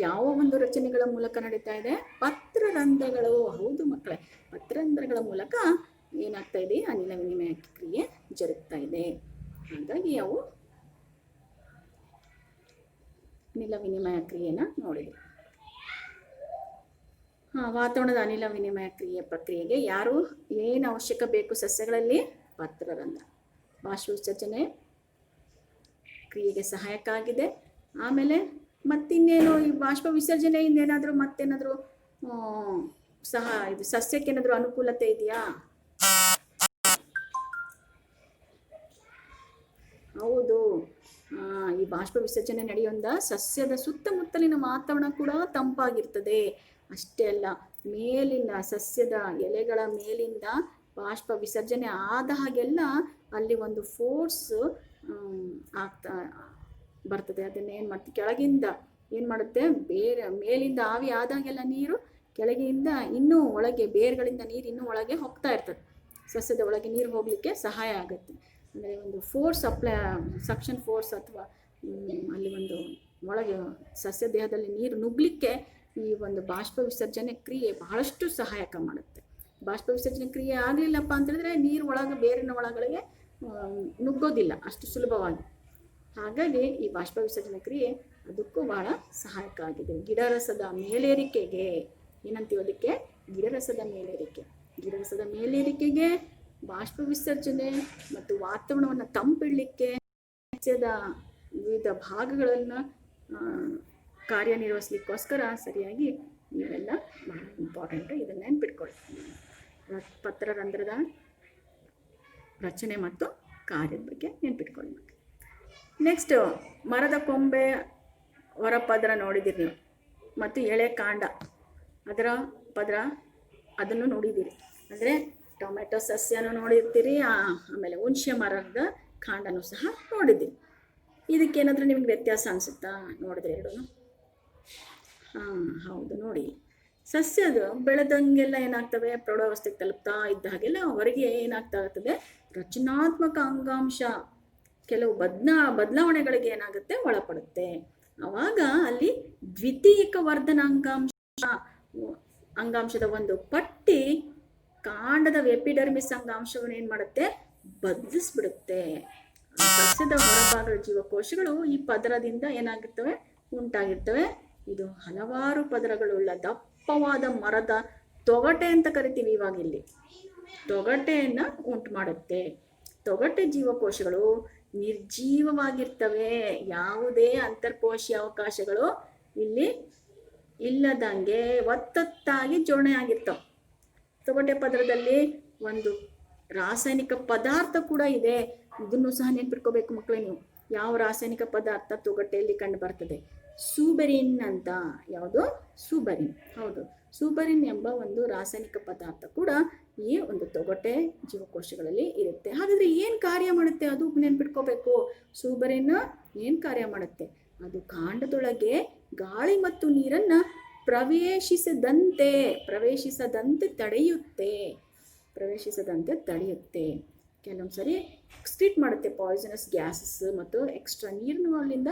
ಯಾವ ಒಂದು ರಚನೆಗಳ ಮೂಲಕ ನಡೀತಾ ಇದೆ? ಪತ್ರರಂಧ್ರಗಳು. ಹೌದು ಮಕ್ಕಳೇ, ಪತ್ರರಂಧ್ರಗಳ ಮೂಲಕ ಏನಾಗ್ತಾ ಇದೆ, ಅನಿಲ ವಿನಿಮಯ ಕ್ರಿಯೆ ಜರುಗ್ತಾ ಇದೆ. ಹಾಗಾಗಿ ಅವು ಅನಿಲ ವಿನಿಮಯ ಕ್ರಿಯೆನ ನೋಡಿದ್ವಿ. ವಾತಾವರಣದ ಅನಿಲ ವಿನಿಮಯ ಪ್ರಕ್ರಿಯೆಗೆ ಏನು ಅವಶ್ಯಕ ಬೇಕು ಸಸ್ಯಗಳಲ್ಲಿ? ಪತ್ರರಂಧ್ರ. ಬಾಷ್ಪ ವಿಸರ್ಜನೆ ಕ್ರಿಯೆಗೆ ಸಹಾಯಕ ಆಗಿದೆ. ಆಮೇಲೆ ಮತ್ತಿನ್ನೇನು, ಈ ಬಾಷ್ಪ ವಿಸರ್ಜನೆಯಿಂದ ಮತ್ತೇನಾದರೂ ಇದು ಸಸ್ಯಕ್ಕೆ ಏನಾದರೂ ಅನುಕೂಲತೆ ಇದೆಯಾ? ಹೌದು, ಈ ಬಾಷ್ಪ ವಿಸರ್ಜನೆ ನಡೆಯೋದ್ರಿಂದ ಸಸ್ಯದ ಸುತ್ತಮುತ್ತಲಿನ ವಾತಾವರಣ ಕೂಡ ತಂಪಾಗಿರ್ತದೆ. ಅಷ್ಟೇ ಅಲ್ಲ, ಸಸ್ಯದ ಎಲೆಗಳ ಮೇಲಿಂದ ಬಾಷ್ಪ ವಿಸರ್ಜನೆ ಆದ ಹಾಗೆಲ್ಲ ಅಲ್ಲಿ ಒಂದು ಫೋರ್ಸ್ ಬರ್ತದೆ. ಅದನ್ನ ಏನು ಮಾಡ್ತೀವಿ, ಕೆಳಗಿಂದ ಏನು ಮಾಡುತ್ತೆ, ಮೇಲಿಂದ ಆವಿ ಆದಾಗೆಲ್ಲ ನೀರು ಕೆಳಗಿಂದ ಇನ್ನೂ ಒಳಗೆ, ಬೇರುಗಳಿಂದ ನೀರು ಇನ್ನೂ ಒಳಗೆ ಹೋಗ್ತಾ ಇರ್ತದೆ. ಸಸ್ಯದ ಒಳಗೆ ನೀರು ಹೋಗಲಿಕ್ಕೆ ಸಹಾಯ ಆಗುತ್ತೆ. ಅಂದರೆ ಒಂದು ಫೋರ್ಸ್ ಸಕ್ಷನ್ ಫೋರ್ಸ್, ಅಥವಾ ಅಲ್ಲಿ ಒಂದು ಒಳಗೆ ಸಸ್ಯ ದೇಹದಲ್ಲಿ ನೀರು ನುಗ್ಗಲಿಕ್ಕೆ ಈ ಒಂದು ಬಾಷ್ಪ ವಿಸರ್ಜನೆ ಕ್ರಿಯೆ ಬಹಳಷ್ಟು ಸಹಾಯಕ ಮಾಡುತ್ತೆ. ಬಾಷ್ಪ ವಿಸರ್ಜನೆ ಕ್ರಿಯೆ ಆಗಲಿಲ್ಲಪ್ಪ ಅಂತಂದರೆ ನೀರು ಬೇರಿನ ಒಳಗಳಿಗೆ ನುಗ್ಗೋದಿಲ್ಲ ಅಷ್ಟು ಸುಲಭವಾಗಿ. ಹಾಗಾಗಿ ಈ ಬಾಷ್ಪ ವಿಸರ್ಜನೆ ಕ್ರಿಯೆ ಅದಕ್ಕೂ ಬಹಳ ಸಹಾಯಕ ಆಗಿದೆ. ಗಿಡರಸದ ಮೇಲೇರಿಕೆಗೆ ಏನಂತೀವಿ ಅದಕ್ಕೆ? ಗಿಡರಸದ ಮೇಲೇರಿಕೆಗೆ ಬಾಷ್ಪ ವಿಸರ್ಜನೆ ಮತ್ತು ವಾತಾವರಣವನ್ನು ತಂಪಿಡಲಿಕ್ಕೆ ಸಸ್ಯದ ವಿವಿಧ ಭಾಗಗಳನ್ನು ಕಾರ್ಯನಿರ್ವಹಿಸಲಿಕ್ಕೋಸ್ಕರ ಸರಿಯಾಗಿ ಇವೆಲ್ಲ ಬಹಳ ಇಂಪಾರ್ಟೆಂಟು. ಇದನ್ನ ನೆನ್ಪಿಟ್ಕೊಳ್ಳಿ. ಪತ್ರರಂಧ್ರದ ರಚನೆ ಮತ್ತು ಕಾರ್ಯದ ಬಗ್ಗೆ ನೆನ್ಪಿಟ್ಕೊಳ್ಳಿ. ನೆಕ್ಸ್ಟ್, ಮರದ ಕೊಂಬೆ ಹೊರಪದರ ನೋಡಿದ್ದೀರಿ ನೀವು, ಮತ್ತು ಎಳೆ ಕಾಂಡ ಅದರ ಪದರ ಅದನ್ನು ನೋಡಿದ್ದೀರಿ. ಅಂದರೆ ಟೊಮೆಟೊ ಸಸ್ಯನೂ ನೋಡಿರ್ತೀರಿ, ಆಮೇಲೆ ಹುಣಸೆ ಮರದ ಕಾಂಡನೂ ಸಹ ನೋಡಿದ್ದೀರಿ. ಇದಕ್ಕೇನಾದರೂ ನಿಮ್ಗೆ ವ್ಯತ್ಯಾಸ ಅನಿಸುತ್ತಾ ನೋಡಿದ್ರೆ ಎರಡೂ? ಹೌದು, ನೋಡಿ, ಸಸ್ಯದ ಬೆಳೆದಂಗೆಲ್ಲ ಏನಾಗ್ತವೆ, ಪ್ರೌಢಾವಸ್ಥೆಗೆ ತಲುಪ್ತಾ ಇದ್ದ ಹಾಗೆಲ್ಲ ಹೊರಗೆ ಏನಾಗ್ತಾ ಇರ್ತದೆ, ರಚನಾತ್ಮಕ ಅಂಗಾಂಶ ಕೆಲವು ಬದಲಾವಣೆಗಳಿಗೆ ಏನಾಗುತ್ತೆ, ಒಳಪಡುತ್ತೆ. ಆವಾಗ ಅಲ್ಲಿ ದ್ವಿತೀಯಕ ವರ್ಧನ ಅಂಗಾಂಶದ ಒಂದು ಪಟ್ಟಿ ಕಾಂಡದ ಎಪಿಡರ್ಮಿಸ್ ಅಂಗಾಂಶವನ್ನು ಏನು ಮಾಡುತ್ತೆ, ಬದಲಿಸ್ಬಿಡುತ್ತೆ. ಸಸ್ಯದ ಹೊರಭಾಗದ ಜೀವಕೋಶಗಳು ಈ ಪದರದಿಂದ ಏನಾಗಿರ್ತವೆ, ಉಂಟಾಗಿರ್ತವೆ. ಇದು ಹಲವಾರು ಪದರಗಳುಳ್ಳ ದಪ್ಪವಾದ ಮರದ ತೊಗಟೆ ಅಂತ ಕರಿತೀವಿ. ಇವಾಗ ಇಲ್ಲಿ ತೊಗಟೆಯನ್ನು ಉಂಟು ಮಾಡುತ್ತೆ. ತೊಗಟೆ ಜೀವಕೋಶಗಳು ನಿರ್ಜೀವವಾಗಿರ್ತವೆ. ಯಾವುದೇ ಅಂತರ್ಕೋಶೀಯ ಅವಕಾಶಗಳು ಇಲ್ಲಿ ಇಲ್ಲದಂಗೆ ಒತ್ತೊತ್ತಾಗಿ ಜೋಡಣೆ ಆಗಿರ್ತವೆ. ತೊಗಟೆ ಪದರದಲ್ಲಿ ಒಂದು ರಾಸಾಯನಿಕ ಪದಾರ್ಥ ಕೂಡ ಇದೆ. ಇದನ್ನು ಸಹ ನೆನ್ಪಿಟ್ಕೋಬೇಕು ಮಕ್ಕಳೇ ನೀವು. ಯಾವ ರಾಸಾಯನಿಕ ಪದಾರ್ಥ ತೊಗಟೆಯಲ್ಲಿ ಕಂಡು ಬರ್ತದೆ? ಸೂಬೆರಿನ್ ಅಂತ. ಯಾವುದು? ಸೂಬೆರಿನ್. ಹೌದು, ಸೂಬೆರಿನ್ ಎಂಬ ಒಂದು ರಾಸಾಯನಿಕ ಪದಾರ್ಥ ಕೂಡ ಈ ಒಂದು ತೊಗಟೆ ಜೀವಕೋಶಗಳಲ್ಲಿ ಇರುತ್ತೆ. ಹಾಗಾದರೆ ಏನು ಕಾರ್ಯ ಮಾಡುತ್ತೆ ಅದು ನೆನ್ಪಿಟ್ಕೋಬೇಕು. ಸೂಬೆರಿನ್ ಏನು ಕಾರ್ಯ ಮಾಡುತ್ತೆ? ಅದು ಕಾಂಡದೊಳಗೆ ಗಾಳಿ ಮತ್ತು ನೀರನ್ನು ಪ್ರವೇಶಿಸದಂತೆ ತಡೆಯುತ್ತೆ. ಕೆಲವೊಂದು ಸರಿ ಎಕ್ಸ್ಕ್ರೀಟ್ ಮಾಡುತ್ತೆ ಪಾಯ್ಸನಸ್ ಗ್ಯಾಸಸ್, ಮತ್ತು ಎಕ್ಸ್ಟ್ರಾ ನೀರನ್ನು ಅಲ್ಲಿಂದ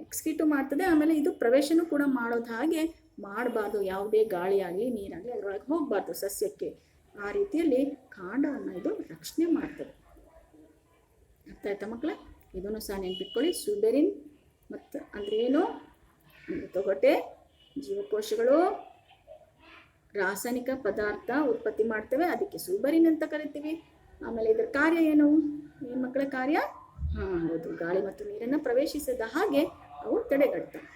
ಎಕ್ಸ್ಕ್ರೀಟು ಮಾಡ್ತದೆ. ಆಮೇಲೆ ಇದು ಪ್ರವೇಶನೂ ಕೂಡ ಮಾಡೋದು ಹಾಗೆ ಮಾಡಬಾರ್ದು. ಯಾವುದೇ ಗಾಳಿಯಾಗಲಿ ನೀರಾಗಲಿ ಅದರೊಳಗೆ ಹೋಗಬಾರ್ದು ಸಸ್ಯಕ್ಕೆ. ಆ ರೀತಿಯಲ್ಲಿ ಕಾಂಡವನ್ನು ಇದು ರಕ್ಷಣೆ ಮಾಡ್ತದೆ. ಅರ್ಥ ಆಯ್ತಾ ಮಕ್ಕಳೇ? ಇದನ್ನು ಸಹ ನೆನ್ಪಿಟ್ಕೊಳ್ಳಿ. ಸೂಬೆರಿನ್ ಮತ್ತು ಅಂದರೆ ಏನು? ಅಂದರೆ ತೊಗಟೆ ಜೀವಕೋಶಗಳು ರಾಸಾಯನಿಕ ಪದಾರ್ಥ ಉತ್ಪತ್ತಿ ಮಾಡ್ತವೆ, ಅದಕ್ಕೆ ಸೂಬೆರಿನ್ ಅಂತ ಕರಿತೀವಿ. ಆಮೇಲೆ ಇದರ ಕಾರ್ಯ ಏನು ಮಕ್ಕಳ ಕಾರ್ಯ? ಹೌದು, ಗಾಳಿ ಮತ್ತು ನೀರನ್ನು ಪ್ರವೇಶಿಸದ ಹಾಗೆ ಅವು ತಡೆಗಟ್ತವೆ.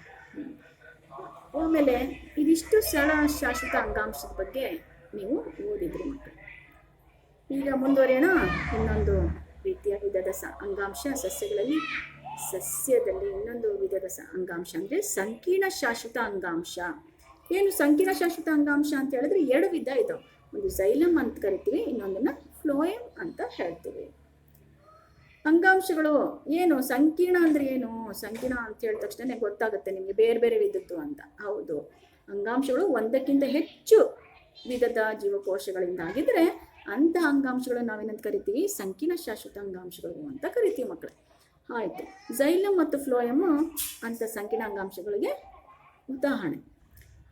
ಆಮೇಲೆ ಇದಿಷ್ಟು ಸರಳ ಶಾಶ್ವತ ಅಂಗಾಂಶದ ಬಗ್ಗೆ ನೀವು ಓದಿದ್ರಿ ಮಕ್ಕಳು. ಈಗ ಮುಂದುವರಿಯೋಣ. ಇನ್ನೊಂದು ರೀತಿಯ ವಿಧದ ಅಂಗಾಂಶ ಸಸ್ಯದಲ್ಲಿ ಇನ್ನೊಂದು ವಿಧದ ಅಂಗಾಂಶ ಅಂದರೆ ಸಂಕೀರ್ಣ ಶಾಶ್ವತ ಅಂಗಾಂಶ. ಏನು ಸಂಕೀರ್ಣ ಶಾಶ್ವತ ಅಂಗಾಂಶ ಅಂತ ಹೇಳಿದ್ರೆ ಎರಡು ವಿಧ ಇದಾವೆ. ಒಂದು ಝೈಲಮ್ ಅಂತ ಕರಿತೀವಿ, ಇನ್ನೊಂದನ್ನು ಫ್ಲೋಯಮ್ ಅಂತ ಹೇಳ್ತೀವಿ. ಅಂಗಾಂಶಗಳು ಏನು? ಸಂಕೀರ್ಣ ಅಂದರೆ ಏನು? ಸಂಕೀರ್ಣ ಅಂತ ಹೇಳಿದ ತಕ್ಷಣ ಗೊತ್ತಾಗುತ್ತೆ ನಿಮಗೆ ಬೇರೆ ಬೇರೆ ವಿಧದ್ದು ಅಂತ. ಹೌದು, ಅಂಗಾಂಶಗಳು ಒಂದಕ್ಕಿಂತ ಹೆಚ್ಚು ವಿಧದ ಜೀವಕೋಶಗಳಿಂದ ಆಗಿದ್ರೆ ಅಂಥ ಅಂಗಾಂಶಗಳು ನಾವೇನಂತ ಕರಿತೀವಿ, ಸಂಕೀರ್ಣ ಶಾಶ್ವತ ಅಂಗಾಂಶಗಳು ಅಂತ ಕರಿತೀವಿ ಮಕ್ಕಳು. ಆಯಿತು, ಝೈಲಮ್ ಮತ್ತು ಫ್ಲೋಯಮ್ ಅಂಥ ಸಂಕೀರ್ಣ ಅಂಗಾಂಶಗಳಿಗೆ ಉದಾಹರಣೆ.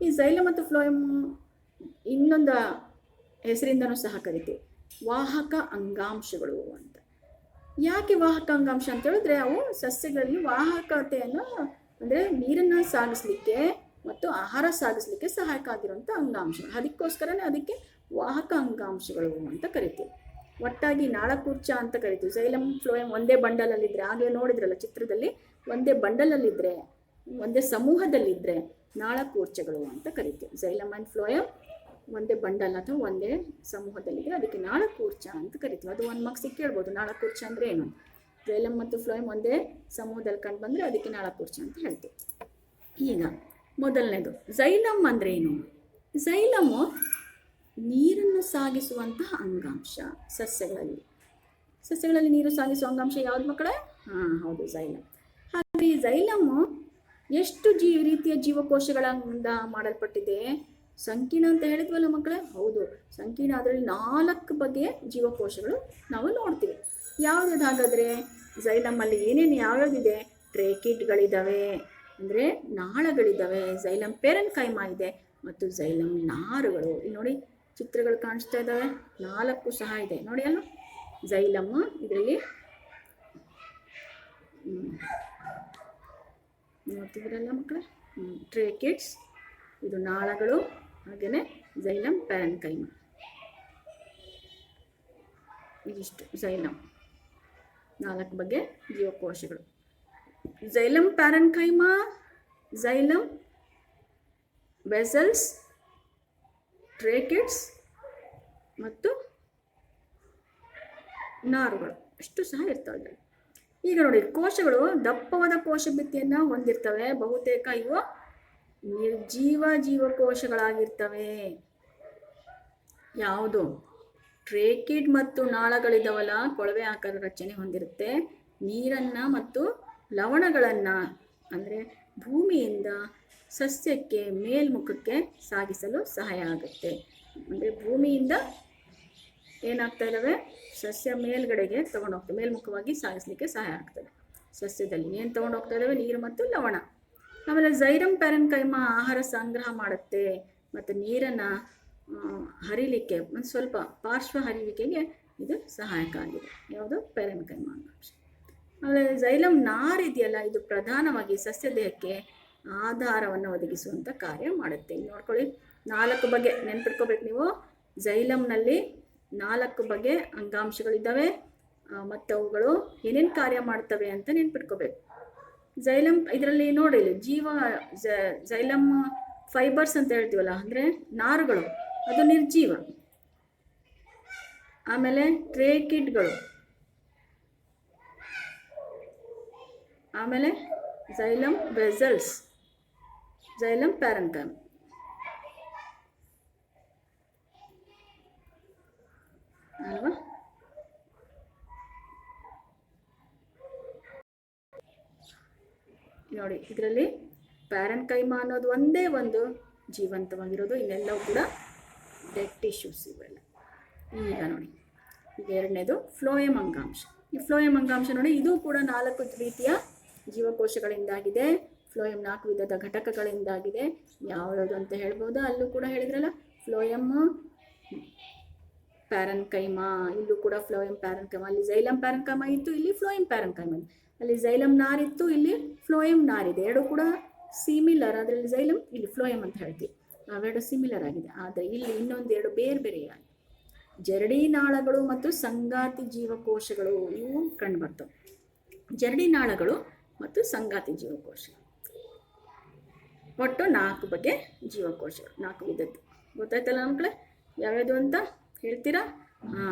ಈ ಝೈಲಮ್ ಮತ್ತು ಫ್ಲೋಯಮ್ ಇನ್ನೊಂದು ಹೆಸರಿಂದನೂ ಸಹ ಕರಿತೀವಿ, ವಾಹಕ ಅಂಗಾಂಶಗಳು ಅಂತ. ಯಾಕೆ ವಾಹಕ ಅಂಗಾಂಶ ಅಂತ ಹೇಳಿದ್ರೆ, ಅವು ಸಸ್ಯಗಳಲ್ಲಿ ವಾಹಕತೆಯನ್ನು ಅಂದರೆ ನೀರನ್ನು ಸಾಗಿಸ್ಲಿಕ್ಕೆ ಮತ್ತು ಆಹಾರ ಸಾಗಿಸ್ಲಿಕ್ಕೆ ಸಹಾಯಕ ಆಗಿರುವಂಥ ಅಂಗಾಂಶ. ಅದಕ್ಕೋಸ್ಕರನೇ ಅದಕ್ಕೆ ವಾಹಕ ಅಂಗಾಂಶಗಳು ಅಂತ ಕರಿತೀವಿ. ಒಟ್ಟಾಗಿ ನಾಳಕೂರ್ಚ ಅಂತ ಕರಿತೀವಿ. ಝೈಲಮ್ ಫ್ಲೋಯಮ್ ಒಂದೇ ಬಂಡಲಲ್ಲಿದ್ದರೆ, ಆಗಲೇ ನೋಡಿದ್ರಲ್ಲ ಚಿತ್ರದಲ್ಲಿ, ಒಂದೇ ಬಂಡಲಲ್ಲಿದ್ದರೆ, ಒಂದೇ ಸಮೂಹದಲ್ಲಿದ್ದರೆ ನಾಳಕೂರ್ಚಗಳು ಅಂತ ಕರಿತೀವಿ. ಝೈಲಮ್ ಆ್ಯಂಡ್ ಫ್ಲೋಯಮ್ ಒಂದೇ ಬಂಡಲ್ ಅಥವಾ ಒಂದೇ ಸಮೂಹದಲ್ಲಿದ್ದರೆ ಅದಕ್ಕೆ ನಾಳಕೂರ್ಚ ಅಂತ ಕರಿತೀವಿ. ಅದು ಒಂದು ಮಾರ್ಕ್ಸಿಗೆ ಕೇಳ್ಬೋದು, ನಾಳಕೂರ್ಚ ಅಂದರೆ ಏನು. ಝೈಲಮ್ ಮತ್ತು ಫ್ಲೋಯಮ್ ಒಂದೇ ಸಮೂಹದಲ್ಲಿ ಕಂಡು ಬಂದರೆ ಅದಕ್ಕೆ ನಾಳಕೂರ್ಚ ಅಂತ ಹೇಳ್ತೀವಿ. ಈಗ ಮೊದಲನೇದು ಝೈಲಮ್ ಅಂದರೆ ಏನು? ಝೈಲಮು ನೀರನ್ನು ಸಾಗಿಸುವಂತಹ ಅಂಗಾಂಶ. ಸಸ್ಯಗಳಲ್ಲಿ ನೀರು ಸಾಗಿಸುವ ಅಂಗಾಂಶ ಯಾವ್ದು ಮಕ್ಕಳೇ? ಹೌದು, ಝೈಲಮ್. ಹಾಗೆ ಈ ಝೈಲಮ್ಮು ಎಷ್ಟು ರೀತಿಯ ಜೀವಕೋಶಗಳಿಂದ ಮಾಡಲ್ಪಟ್ಟಿದೆ? ಸಂಕೀರ್ಣ ಅಂತ ಹೇಳಿದ್ವಲ್ಲ ಮಕ್ಕಳೇ, ಹೌದು ಸಂಕೀರ್ಣ. ಅದರಲ್ಲಿ 4 ಬಗೆಯ ಜೀವಕೋಶಗಳು ನಾವು ನೋಡ್ತೀವಿ. ಯಾವ್ದು ಹಾಗಾದರೆ ಝೈಲಮ್ಮಲ್ಲಿ ಏನೇನು ಯಾವ್ಯಾವುದಿದೆ? ಟ್ರೇಕಿಡ್ಗಳಿದ್ದಾವೆ, ಅಂದರೆ ನಾಳಗಳಿದ್ದಾವೆ. ಝೈಲಮ್ ಪೆರೆನ್ಕೈಮಾ ಇದೆ ಮತ್ತು ಝೈಲಮ್ ನಾರುಗಳು. ಇಲ್ಲಿ ನೋಡಿ ಚಿತ್ರಗಳು ಕಾಣಿಸ್ತಾ ಇದ್ದಾವೆ, 4 ಸಹ ಇದೆ ನೋಡಿ ಅಲ್ಲ. ಝೈಲಮ್ ಇದರಲ್ಲಿ ನೋಡ್ತಿದ್ದೀರಲ್ಲ ಮಕ್ಕಳೇ, ಟ್ರೇಕಿಡ್ಸ್ ಇದು ನಾಳಗಳು, ಹಾಗೆಯೇ ಝೈಲಮ್ ಪ್ಯಾರೆನ್ಕೈಮಾ. ಇದಿಷ್ಟು ಝೈಲಮ್ 4 ಬಗೆ ಜೀವಕೋಶಗಳು. Xylem parenchyma, xylem vessels, tracheids ಮತ್ತು ನಾರುಗಳು ಇಷ್ಟು ಸಹ ಇರ್ತವೆ. ಈಗ ನೋಡಿ, ಕೋಶಗಳು ದಪ್ಪವಾದ ಕೋಶ ಭಿತ್ತಿಯನ್ನು ಹೊಂದಿರ್ತವೆ. ಬಹುತೇಕ ಇವು ನಿರ್ಜೀವ ಜೀವಕೋಶಗಳಾಗಿರ್ತವೆ. ಯಾವುದು? ಟ್ರೇಕಿಡ್ ಮತ್ತು ನಾಳಗಳಿದ್ದಾವಲ್ಲ, ಕೊಳವೆ ಆಕಾರ ರಚನೆ ಹೊಂದಿರುತ್ತೆ. ನೀರನ್ನು ಮತ್ತು ಲವಣಗಳನ್ನು ಅಂದರೆ ಭೂಮಿಯಿಂದ ಸಸ್ಯಕ್ಕೆ ಮೇಲ್ಮುಖಕ್ಕೆ ಸಾಗಿಸಲು ಸಹಾಯ ಆಗುತ್ತೆ. ಅಂದರೆ ಭೂಮಿಯಿಂದ ಏನಾಗ್ತಾ ಇದ್ದಾವೆ, ಸಸ್ಯ ಮೇಲ್ಗಡೆಗೆ ತೊಗೊಂಡೋಗ್ತವೆ, ಮೇಲ್ಮುಖವಾಗಿ ಸಾಗಿಸಲಿಕ್ಕೆ ಸಹಾಯ ಆಗ್ತದೆ. ಸಸ್ಯದಲ್ಲಿ ಏನು ತೊಗೊಂಡೋಗ್ತಾ ಇದ್ದಾವೆ? ನೀರು ಮತ್ತು ಲವಣ. ಆಮೇಲೆ ಝೈಲಮ್ ಪ್ಯಾರೆನ್ಕೈಮಾ ಆಹಾರ ಸಂಗ್ರಹ ಮಾಡುತ್ತೆ ಮತ್ತು ನೀರನ್ನು ಹರಿಲಿಕ್ಕೆ ಒಂದು ಸ್ವಲ್ಪ ಪಾರ್ಶ್ವ ಹರಿವಿಕೆಗೆ ಇದು ಸಹಾಯಕ ಆಗಿದೆ. ಯಾವುದು? ಪ್ಯಾರೆನ್ಕೈಮಾ ಅಂಗಾಂಶ. ಆಮೇಲೆ ಝೈಲಮ್ ನಾರು ಇದೆಯಲ್ಲ, ಇದು ಪ್ರಧಾನವಾಗಿ ಸಸ್ಯ ದೇಹಕ್ಕೆ ಆಧಾರವನ್ನು ಒದಗಿಸುವಂಥ ಕಾರ್ಯ ಮಾಡುತ್ತೆ. ನೋಡ್ಕೊಳ್ಳಿ, 4 ಬಗೆ ನೆನ್ಪಿಟ್ಕೋಬೇಕು ನೀವು. ಝೈಲಮ್ನಲ್ಲಿ 4 ಬಗೆ ಅಂಗಾಂಶಗಳಿದ್ದಾವೆ ಮತ್ತು ಅವುಗಳು ಏನೇನು ಕಾರ್ಯ ಮಾಡ್ತವೆ ಅಂತ ನೆನ್ಪಿಟ್ಕೋಬೇಕು. ಝೈಲಮ್ ಇದರಲ್ಲಿ ನೋಡಿ, ಝೈಲಮ್ ಫೈಬರ್ಸ್ ಅಂತ ಹೇಳ್ತೀವಲ್ಲ, ಅಂದರೆ ನಾರುಗಳು, ಅದು ನಿರ್ಜೀವ. ಆಮೇಲೆ ಟ್ರೇಕಿಡ್ಗಳು, ಆಮೇಲೆ ಝೈಲಮ್ ವೆಸಲ್ಸ್, ಝೈಲಮ್ ಪ್ಯಾರೆನ್ಕೈಮಾ. ಅಲ್ವಾ? ನೋಡಿ, ಇದರಲ್ಲಿ ಪ್ಯಾರೆನ್ಕೈಮಾ ಅನ್ನೋದು ಒಂದೇ ಒಂದು ಜೀವಂತವಾಗಿರೋದು, ಇನ್ನೆಲ್ಲವೂ ಕೂಡ ಡೆಡ್ ಟಿಶ್ಯೂಸ್ ಇವೆಲ್ಲ. ಈಗ ನೋಡಿ, ಈಗ ಎರಡನೇದು ಫ್ಲೋಯಮ್ ಅಂಗಾಂಶ. ಈ ಫ್ಲೋಯಮ್ ಅಂಗಾಂಶ ನೋಡಿ, ಇದು ಕೂಡ 4 ರೀತಿಯ ಜೀವಕೋಶಗಳಿಂದಾಗಿದೆ. ಫ್ಲೋಯಮ್ 4 ವಿಧದ ಘಟಕಗಳಿಂದಾಗಿದೆ. ಯಾವ್ಯಾವುದು ಅಂತ ಹೇಳ್ಬೋದು, ಅಲ್ಲೂ ಕೂಡ ಹೇಳಿದ್ರಲ್ಲ, ಫ್ಲೋಯಮ್ ಪ್ಯಾರೆನ್ಕೈಮಾ, ಇಲ್ಲೂ ಕೂಡ ಫ್ಲೋಯಮ್ ಪ್ಯಾರೆನ್ಕೈಮಾ. ಅಲ್ಲಿ ಝೈಲಮ್ ಪ್ಯಾರೆನ್ಕೈಮಾ ಇತ್ತು, ಇಲ್ಲಿ ಫ್ಲೋಯಮ್ ಪ್ಯಾರೆನ್ಕೈಮಾ. ಅಲ್ಲಿ ಝೈಲಮ್ ನಾರಿತ್ತು, ಇಲ್ಲಿ ಫ್ಲೋಯಮ್ ನಾರಿದೆ. ಎರಡು ಕೂಡ ಸಿಮಿಲರ್. ಅದರಲ್ಲಿ ಝೈಲಮ್, ಇಲ್ಲಿ ಫ್ಲೋಯಮ್ ಅಂತ ಹೇಳ್ತೀವಿ. ಅವೆರಡು ಸಿಮಿಲರ್ ಆಗಿದೆ. ಆದರೆ ಇಲ್ಲಿ ಇನ್ನೊಂದೆರಡು ಬೇರೆ ಬೇರೆಯಾಗಿದೆ. ಜರಡಿ ನಾಳಗಳು ಮತ್ತು ಸಂಗಾತಿ ಜೀವಕೋಶಗಳು ಇವು ಕಂಡು ಬರ್ತವೆ. ಜರಡಿ ನಾಳಗಳು ಮತ್ತು ಸಂಗಾತಿ ಜೀವಕೋಶ, ಒಟ್ಟು 4 ಬಗೆ ಜೀವಕೋಶಗಳು, 4 ವಿಧದ್ದು. ಗೊತ್ತಾಯ್ತಲ್ಲ ಮಕ್ಕಳೇ? ಯಾವ್ಯಾವುದು ಅಂತ ಹೇಳ್ತೀರಾ?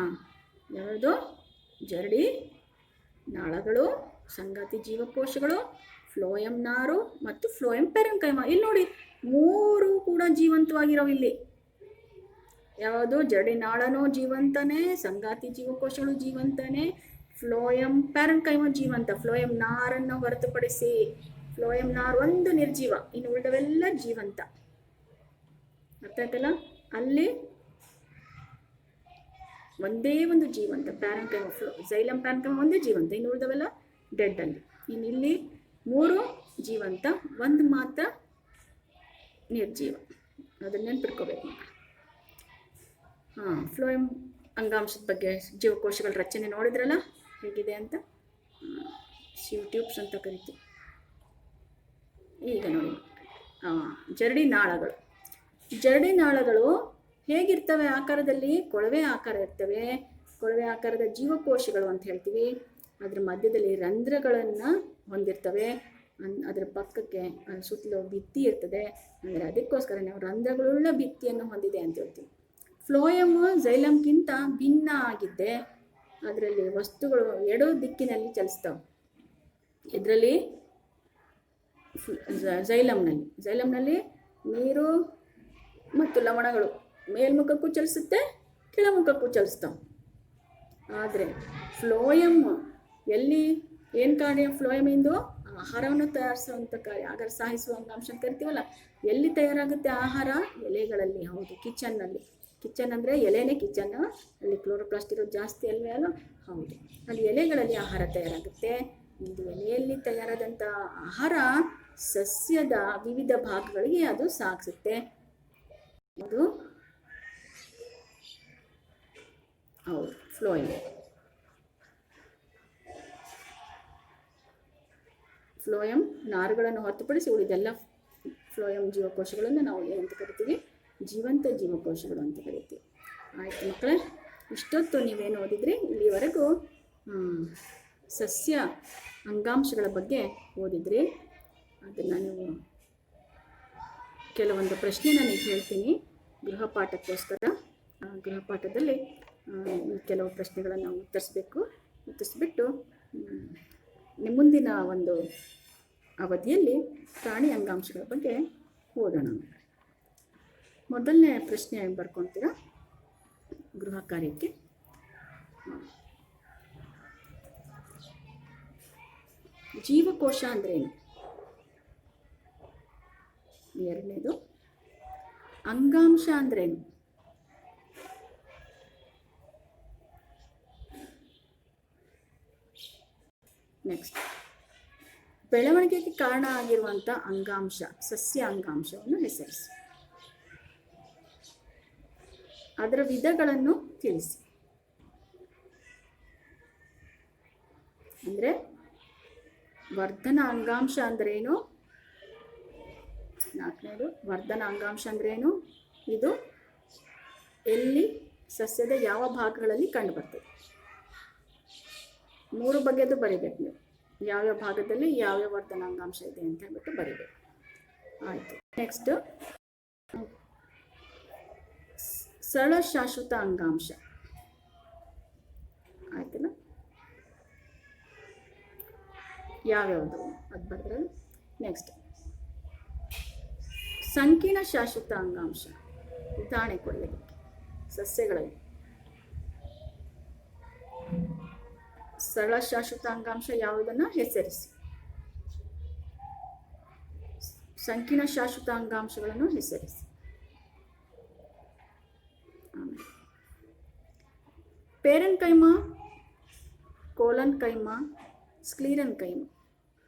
ಯಾವ್ಯಾವುದು? ಜರಡಿ ನಾಳಗಳು, ಸಂಗಾತಿ ಜೀವಕೋಶಗಳು, ಫ್ಲೋಯಮ್ ನಾರು ಮತ್ತು ಫ್ಲೋಯಮ್ ಪ್ಯಾರೆನ್ಕೈಮಾ. ಇಲ್ಲಿ ನೋಡಿ, 3 ಕೂಡ ಜೀವಂತವಾಗಿರೋ. ಇಲ್ಲಿ ಯಾವುದು? ಜರಡಿ ನಾಳನೂ ಜೀವಂತನೇ, ಸಂಗಾತಿ ಜೀವಕೋಶಗಳು ಜೀವಂತನೇ, ಫ್ಲೋಯಮ್ ಪ್ಯಾರೆನ್ಕೈಮಾ ಜೀವಂತ. ಫ್ಲೋಯಮ್ ನಾರನ್ನು ಹೊರತುಪಡಿಸಿ, ಫ್ಲೋಯಮ್ ನಾರು ಒಂದು ನಿರ್ಜೀವ, ಇನ್ನು ಉಳಿದವೆಲ್ಲ ಒಂದೇ ಒಂದು ಜೀವಂತ ಪ್ಯಾರೆನ್ಕೈಮ ಜೈಲಮ್ ಪ್ಯಾರೆನ್ಕೈಮ ಒಂದೇ ಜೀವಂತ, ಇನ್ನು ಉಳಿದವೆಲ್ಲ ಡೆಡ್ ಅಲ್ಲಿ. ಇನ್ನು ಇಲ್ಲಿ 3 ಜೀವಂತ, 1 ಮಾತ್ರ ನಿರ್ಜೀವ. ಅದನ್ನ ನೆನ್ಪಿಟ್ಕೋಬೇಕು. ಫ್ಲೋಯಮ್ ಅಂಗಾಂಶದ ಬಗ್ಗೆ ಜೀವಕೋಶಗಳ ರಚನೆ ನೋಡಿದ್ರಲ್ಲ ಹೇಗಿದೆ ಅಂತ. ಸಿವ್ ಟ್ಯೂಬ್ಸ್ ಅಂತ ಕರಿತೀವಿ. ಈಗ ನೋಡಿ ಜರಡಿ ನಾಳಗಳು. ಜರಡಿ ನಾಳಗಳು ಹೇಗಿರ್ತವೆ ಆಕಾರದಲ್ಲಿ? ಕೊಳವೆ ಆಕಾರ ಇರ್ತವೆ. ಕೊಳವೆ ಆಕಾರದ ಜೀವಕೋಶಗಳು ಅಂತ ಹೇಳ್ತೀವಿ. ಅದರ ಮಧ್ಯದಲ್ಲಿ ರಂಧ್ರಗಳನ್ನು ಹೊಂದಿರ್ತವೆ. ಅದರ ಪಕ್ಕಕ್ಕೆ ಸುತ್ತಲೂ ಭಿತ್ತಿ ಇರ್ತದೆ. ಅಂದರೆ ಅದಕ್ಕೋಸ್ಕರ ನಾವು ರಂಧ್ರಗಳುಳ್ಳ ಭಿತ್ತಿಯನ್ನು ಹೊಂದಿದೆ ಅಂತ ಹೇಳ್ತೀವಿ. ಫ್ಲೋಯಮ್ ಜೈಲಮ್ಗಿಂತ ಭಿನ್ನ ಆಗಿದ್ದೆ ಅದರಲ್ಲಿ ವಸ್ತುಗಳು ಎಡೋ ದಿಕ್ಕಿನಲ್ಲಿ ಚಲಿಸ್ತವೆ. ಇದರಲ್ಲಿ ಜೈಲಮ್ನಲ್ಲಿ ನೀರು ಮತ್ತು ಲವಣಗಳು ಮೇಲ್ಮುಖಕ್ಕೂ ಚಲಿಸುತ್ತೆ, ಕೆಳಮುಖಕ್ಕೂ ಚಲಿಸ್ತವೆ. ಆದರೆ ಫ್ಲೋಯಮ್ ಎಲ್ಲಿ ಏನು ಕಾರ್ಯ? ಫ್ಲೋಯಮ್ ಇಂದು ಆಹಾರವನ್ನು ತಯಾರಿಸುವಂಥ ಕಾರ್ಯ, ಆಹಾರ ಸಾಹಿಸುವ ಅಂಗಾಂಶ ಅಂತ ಕರಿತೀವಲ್ಲ, ಎಲ್ಲಿ ತಯಾರಾಗುತ್ತೆ ಆಹಾರ? ಎಲೆಗಳಲ್ಲಿ. ಹೌದು, ಕಿಚನ್ನಲ್ಲಿ. ಕಿಚನ್ ಅಂದರೆ ಎಲೆನೇ ಕಿಚನ್. ಅಲ್ಲಿ ಕ್ಲೋರೋಪ್ಲಾಸ್ಟ್ ಇರೋದು ಜಾಸ್ತಿ ಅಲ್ವೇ ಅಲ್ಲ? ಹೌದು, ಅಲ್ಲಿ ಎಲೆಗಳಲ್ಲಿ ಆಹಾರ ತಯಾರಾಗುತ್ತೆ. ಇದು ಎಲೆಯಲ್ಲಿ ತಯಾರಾದಂಥ ಆಹಾರ ಸಸ್ಯದ ವಿವಿಧ ಭಾಗಗಳಿಗೆ ಅದು ಸಾಗಿಸುತ್ತೆ. ಅದು ಹೌದು ಫ್ಲೋಯಮ್. ಫ್ಲೋಯಮ್ ನಾರುಗಳನ್ನು ಹೊರತುಪಡಿಸಿ ಉಳಿದೆಲ್ಲ ಫ್ಲೋಯಮ್ ಜೀವಕೋಶಗಳನ್ನು ನಾವು ಏನಂತ ಕರಿತೀವಿ? ಜೀವಂತ ಜೀವಕೋಶಗಳು ಅಂತ ಕರಿತೀವಿ. ಆಯಿತು ಮಕ್ಕಳೇ, ಇಷ್ಟೊತ್ತು ನೀವೇನು ಓದಿದ್ರಿ? ಇಲ್ಲಿವರೆಗೂ ಸಸ್ಯ ಅಂಗಾಂಶಗಳ ಬಗ್ಗೆ ಓದಿದ್ರಿ. ಅದನ್ನು ನೀವು ಕೆಲವೊಂದು ಪ್ರಶ್ನೆ ನಾನು ಹೇಳ್ತೀನಿ ಗೃಹಪಾಠಕ್ಕೋಸ್ಕರ. ಗೃಹಪಾಠದಲ್ಲಿ ಕೆಲವು ಪ್ರಶ್ನೆಗಳನ್ನು ನಾವು ಉತ್ತರಿಸ್ಬಿಟ್ಟು ಮುಂದಿನ ಒಂದು ಅವಧಿಯಲ್ಲಿ ಪ್ರಾಣಿ ಅಂಗಾಂಶಗಳ ಬಗ್ಗೆ ಓದೋಣ. ಮೊದಲನೇ ಪ್ರಶ್ನೆ ಬರ್ಕೊತೀರಾ ಗೃಹ ಕಾರ್ಯಕ್ಕೆ? ಜೀವಕೋಶ ಅಂದ್ರೇನು? ಎರಡನೇದು, ಅಂಗಾಂಶ ಅಂದ್ರೇನು? ನೆಕ್ಸ್ಟ್, ಬೆಳವಣಿಗೆಗೆ ಕಾರಣ ಆಗಿರುವಂಥ ಅಂಗಾಂಶ, ಸಸ್ಯ ಅಂಗಾಂಶವನ್ನು ಹೆಸರಿಸಿ. ಅದರ ವಿಧಗಳನ್ನು ತಿಳಿಸಿ. ಅಂದರೆ ವರ್ಧನ ಅಂಗಾಂಶ ಅಂದ್ರೇನು? ನಾಲ್ಕನೇದು, ವರ್ಧನ ಅಂಗಾಂಶ ಅಂದ್ರೇನು? ಇದು ಎಲ್ಲಿ ಸಸ್ಯದ ಯಾವ ಭಾಗಗಳಲ್ಲಿ ಕಂಡುಬರ್ತದೆ? 3 ಬಗೆದು ಬರೀಬೇಕು ನೀವು. ಯಾವ್ಯಾವ ಭಾಗದಲ್ಲಿ ಯಾವ್ಯಾವ ವರ್ಧನ ಅಂಗಾಂಶ ಇದೆ ಅಂತ ಹೇಳ್ಬಿಟ್ಟು ಬರೀಬೇಕು. ಆಯಿತು. ನೆಕ್ಸ್ಟ್, ಸರಳ ಶಾಶ್ವತ ಅಂಗಾಂಶ ಆಯ್ತಲ್ಲ, ಯಾವ್ಯಾವುದು ಅದು ಬರೆದ್ರೆ. ನೆಕ್ಸ್ಟ್, ಸಂಕೀರ್ಣ ಶಾಶ್ವತ ಅಂಗಾಂಶ ಉದಾಹರಣೆ ಕೊಡಬೇಕು ಸಸ್ಯಗಳಲ್ಲಿ. ಸರಳ ಶಾಶ್ವತ ಅಂಗಾಂಶ ಯಾವುದನ್ನು ಹೆಸರಿಸಿ. ಸಂಕೀರ್ಣ ಶಾಶ್ವತ ಅಂಗಾಂಶಗಳನ್ನು ಹೆಸರಿಸಿ. ಪೇರೆನ್ಕೈಮ, ಕೋಲನ್ಕೈಮ, ಸ್ಕ್ಲೀರನ್ಕೈಮ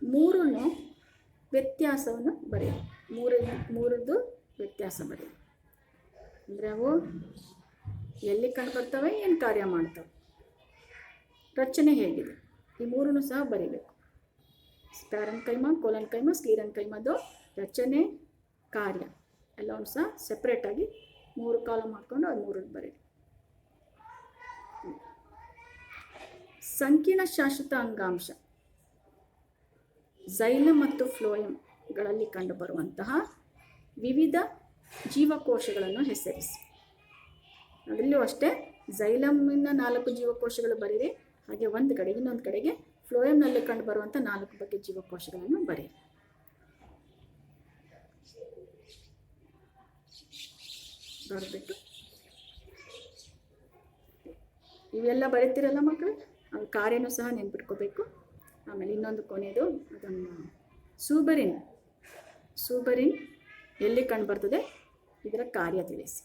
3 ವ್ಯತ್ಯಾಸವನ್ನು ಬರೆಯಿರಿ. ಮೂರದ್ದು ವ್ಯತ್ಯಾಸ ಬರೆಯಿರಿ. ಅಂದರೆ ಅವು ಎಲ್ಲಿ ಕಂಡುಬರ್ತವೆ, ಏನು ಕಾರ್ಯ ಮಾಡ್ತವೆ, ರಚನೆ ಹೇಗಿದೆ, ಈ 3 ಸಹ ಬರೀಬೇಕು. ಪ್ಯಾರೆನ್ಕೈಮ, ಕೋಲನ್ಕೈಮ, ಸ್ಕ್ಲೀರನ್ಕೈಮದು ರಚನೆ, ಕಾರ್ಯ ಎಲ್ಲವೂ ಸಹ ಸೆಪ್ರೇಟಾಗಿ 3 ಕಾಲಮ್ ಹಾಕ್ಕೊಂಡು ಅದು 3 ಬರೀರಿ. ಸಂಕೀರ್ಣ ಶಾಶ್ವತ ಅಂಗಾಂಶ ಜೈಲಮ್ ಮತ್ತು ಫ್ಲೋಯಮ್ಗಳಲ್ಲಿ ಕಂಡುಬರುವಂತಹ ವಿವಿಧ ಜೀವಕೋಶಗಳನ್ನು ಹೆಸರಿಸಿ. ಅದರಲ್ಲೂ ಅಷ್ಟೇ, ಜೈಲಮ್ನ 4 ಜೀವಕೋಶಗಳು ಬರೀರಿ. ಹಾಗೆ ಒಂದು ಕಡೆಗೆ ಇನ್ನೊಂದು ಕಡೆಗೆ ಫ್ಲೋಯಮ್ನಲ್ಲಿ ಕಂಡುಬರುವಂಥ 4 ಬಗೆಯ ಜೀವಕೋಶಗಳನ್ನು ಬರೀರಿ. ಬರಬೇಕು. ಇವೆಲ್ಲ ಬರೀತಿರಲ್ಲ ಮಕ್ಕಳು, ಅದು ಕಾರ್ಯನೂ ಸಹ ನೆನ್ಪಿಟ್ಕೋಬೇಕು. ಆಮೇಲೆ ಇನ್ನೊಂದು ಕೊನೆಯದು, ಅದನ್ನು ಸೂಬರಿನ್ ಎಲ್ಲಿ ಕಂಡುಬರ್ತದೆ, ಇದರ ಕಾರ್ಯ ತಿಳಿಸಿ.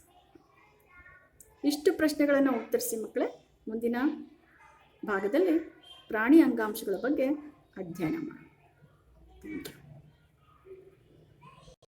ಇಷ್ಟು ಪ್ರಶ್ನೆಗಳನ್ನು ಉತ್ತರಿಸಿ ಮಕ್ಕಳೇ. ಮುಂದಿನ ಭಾಗದಲ್ಲಿ ಪ್ರಾಣಿ ಅಂಗಾಂಶಗಳ ಬಗ್ಗೆ ಅಧ್ಯಯನ ಮಾಡೋಣ. Thank you.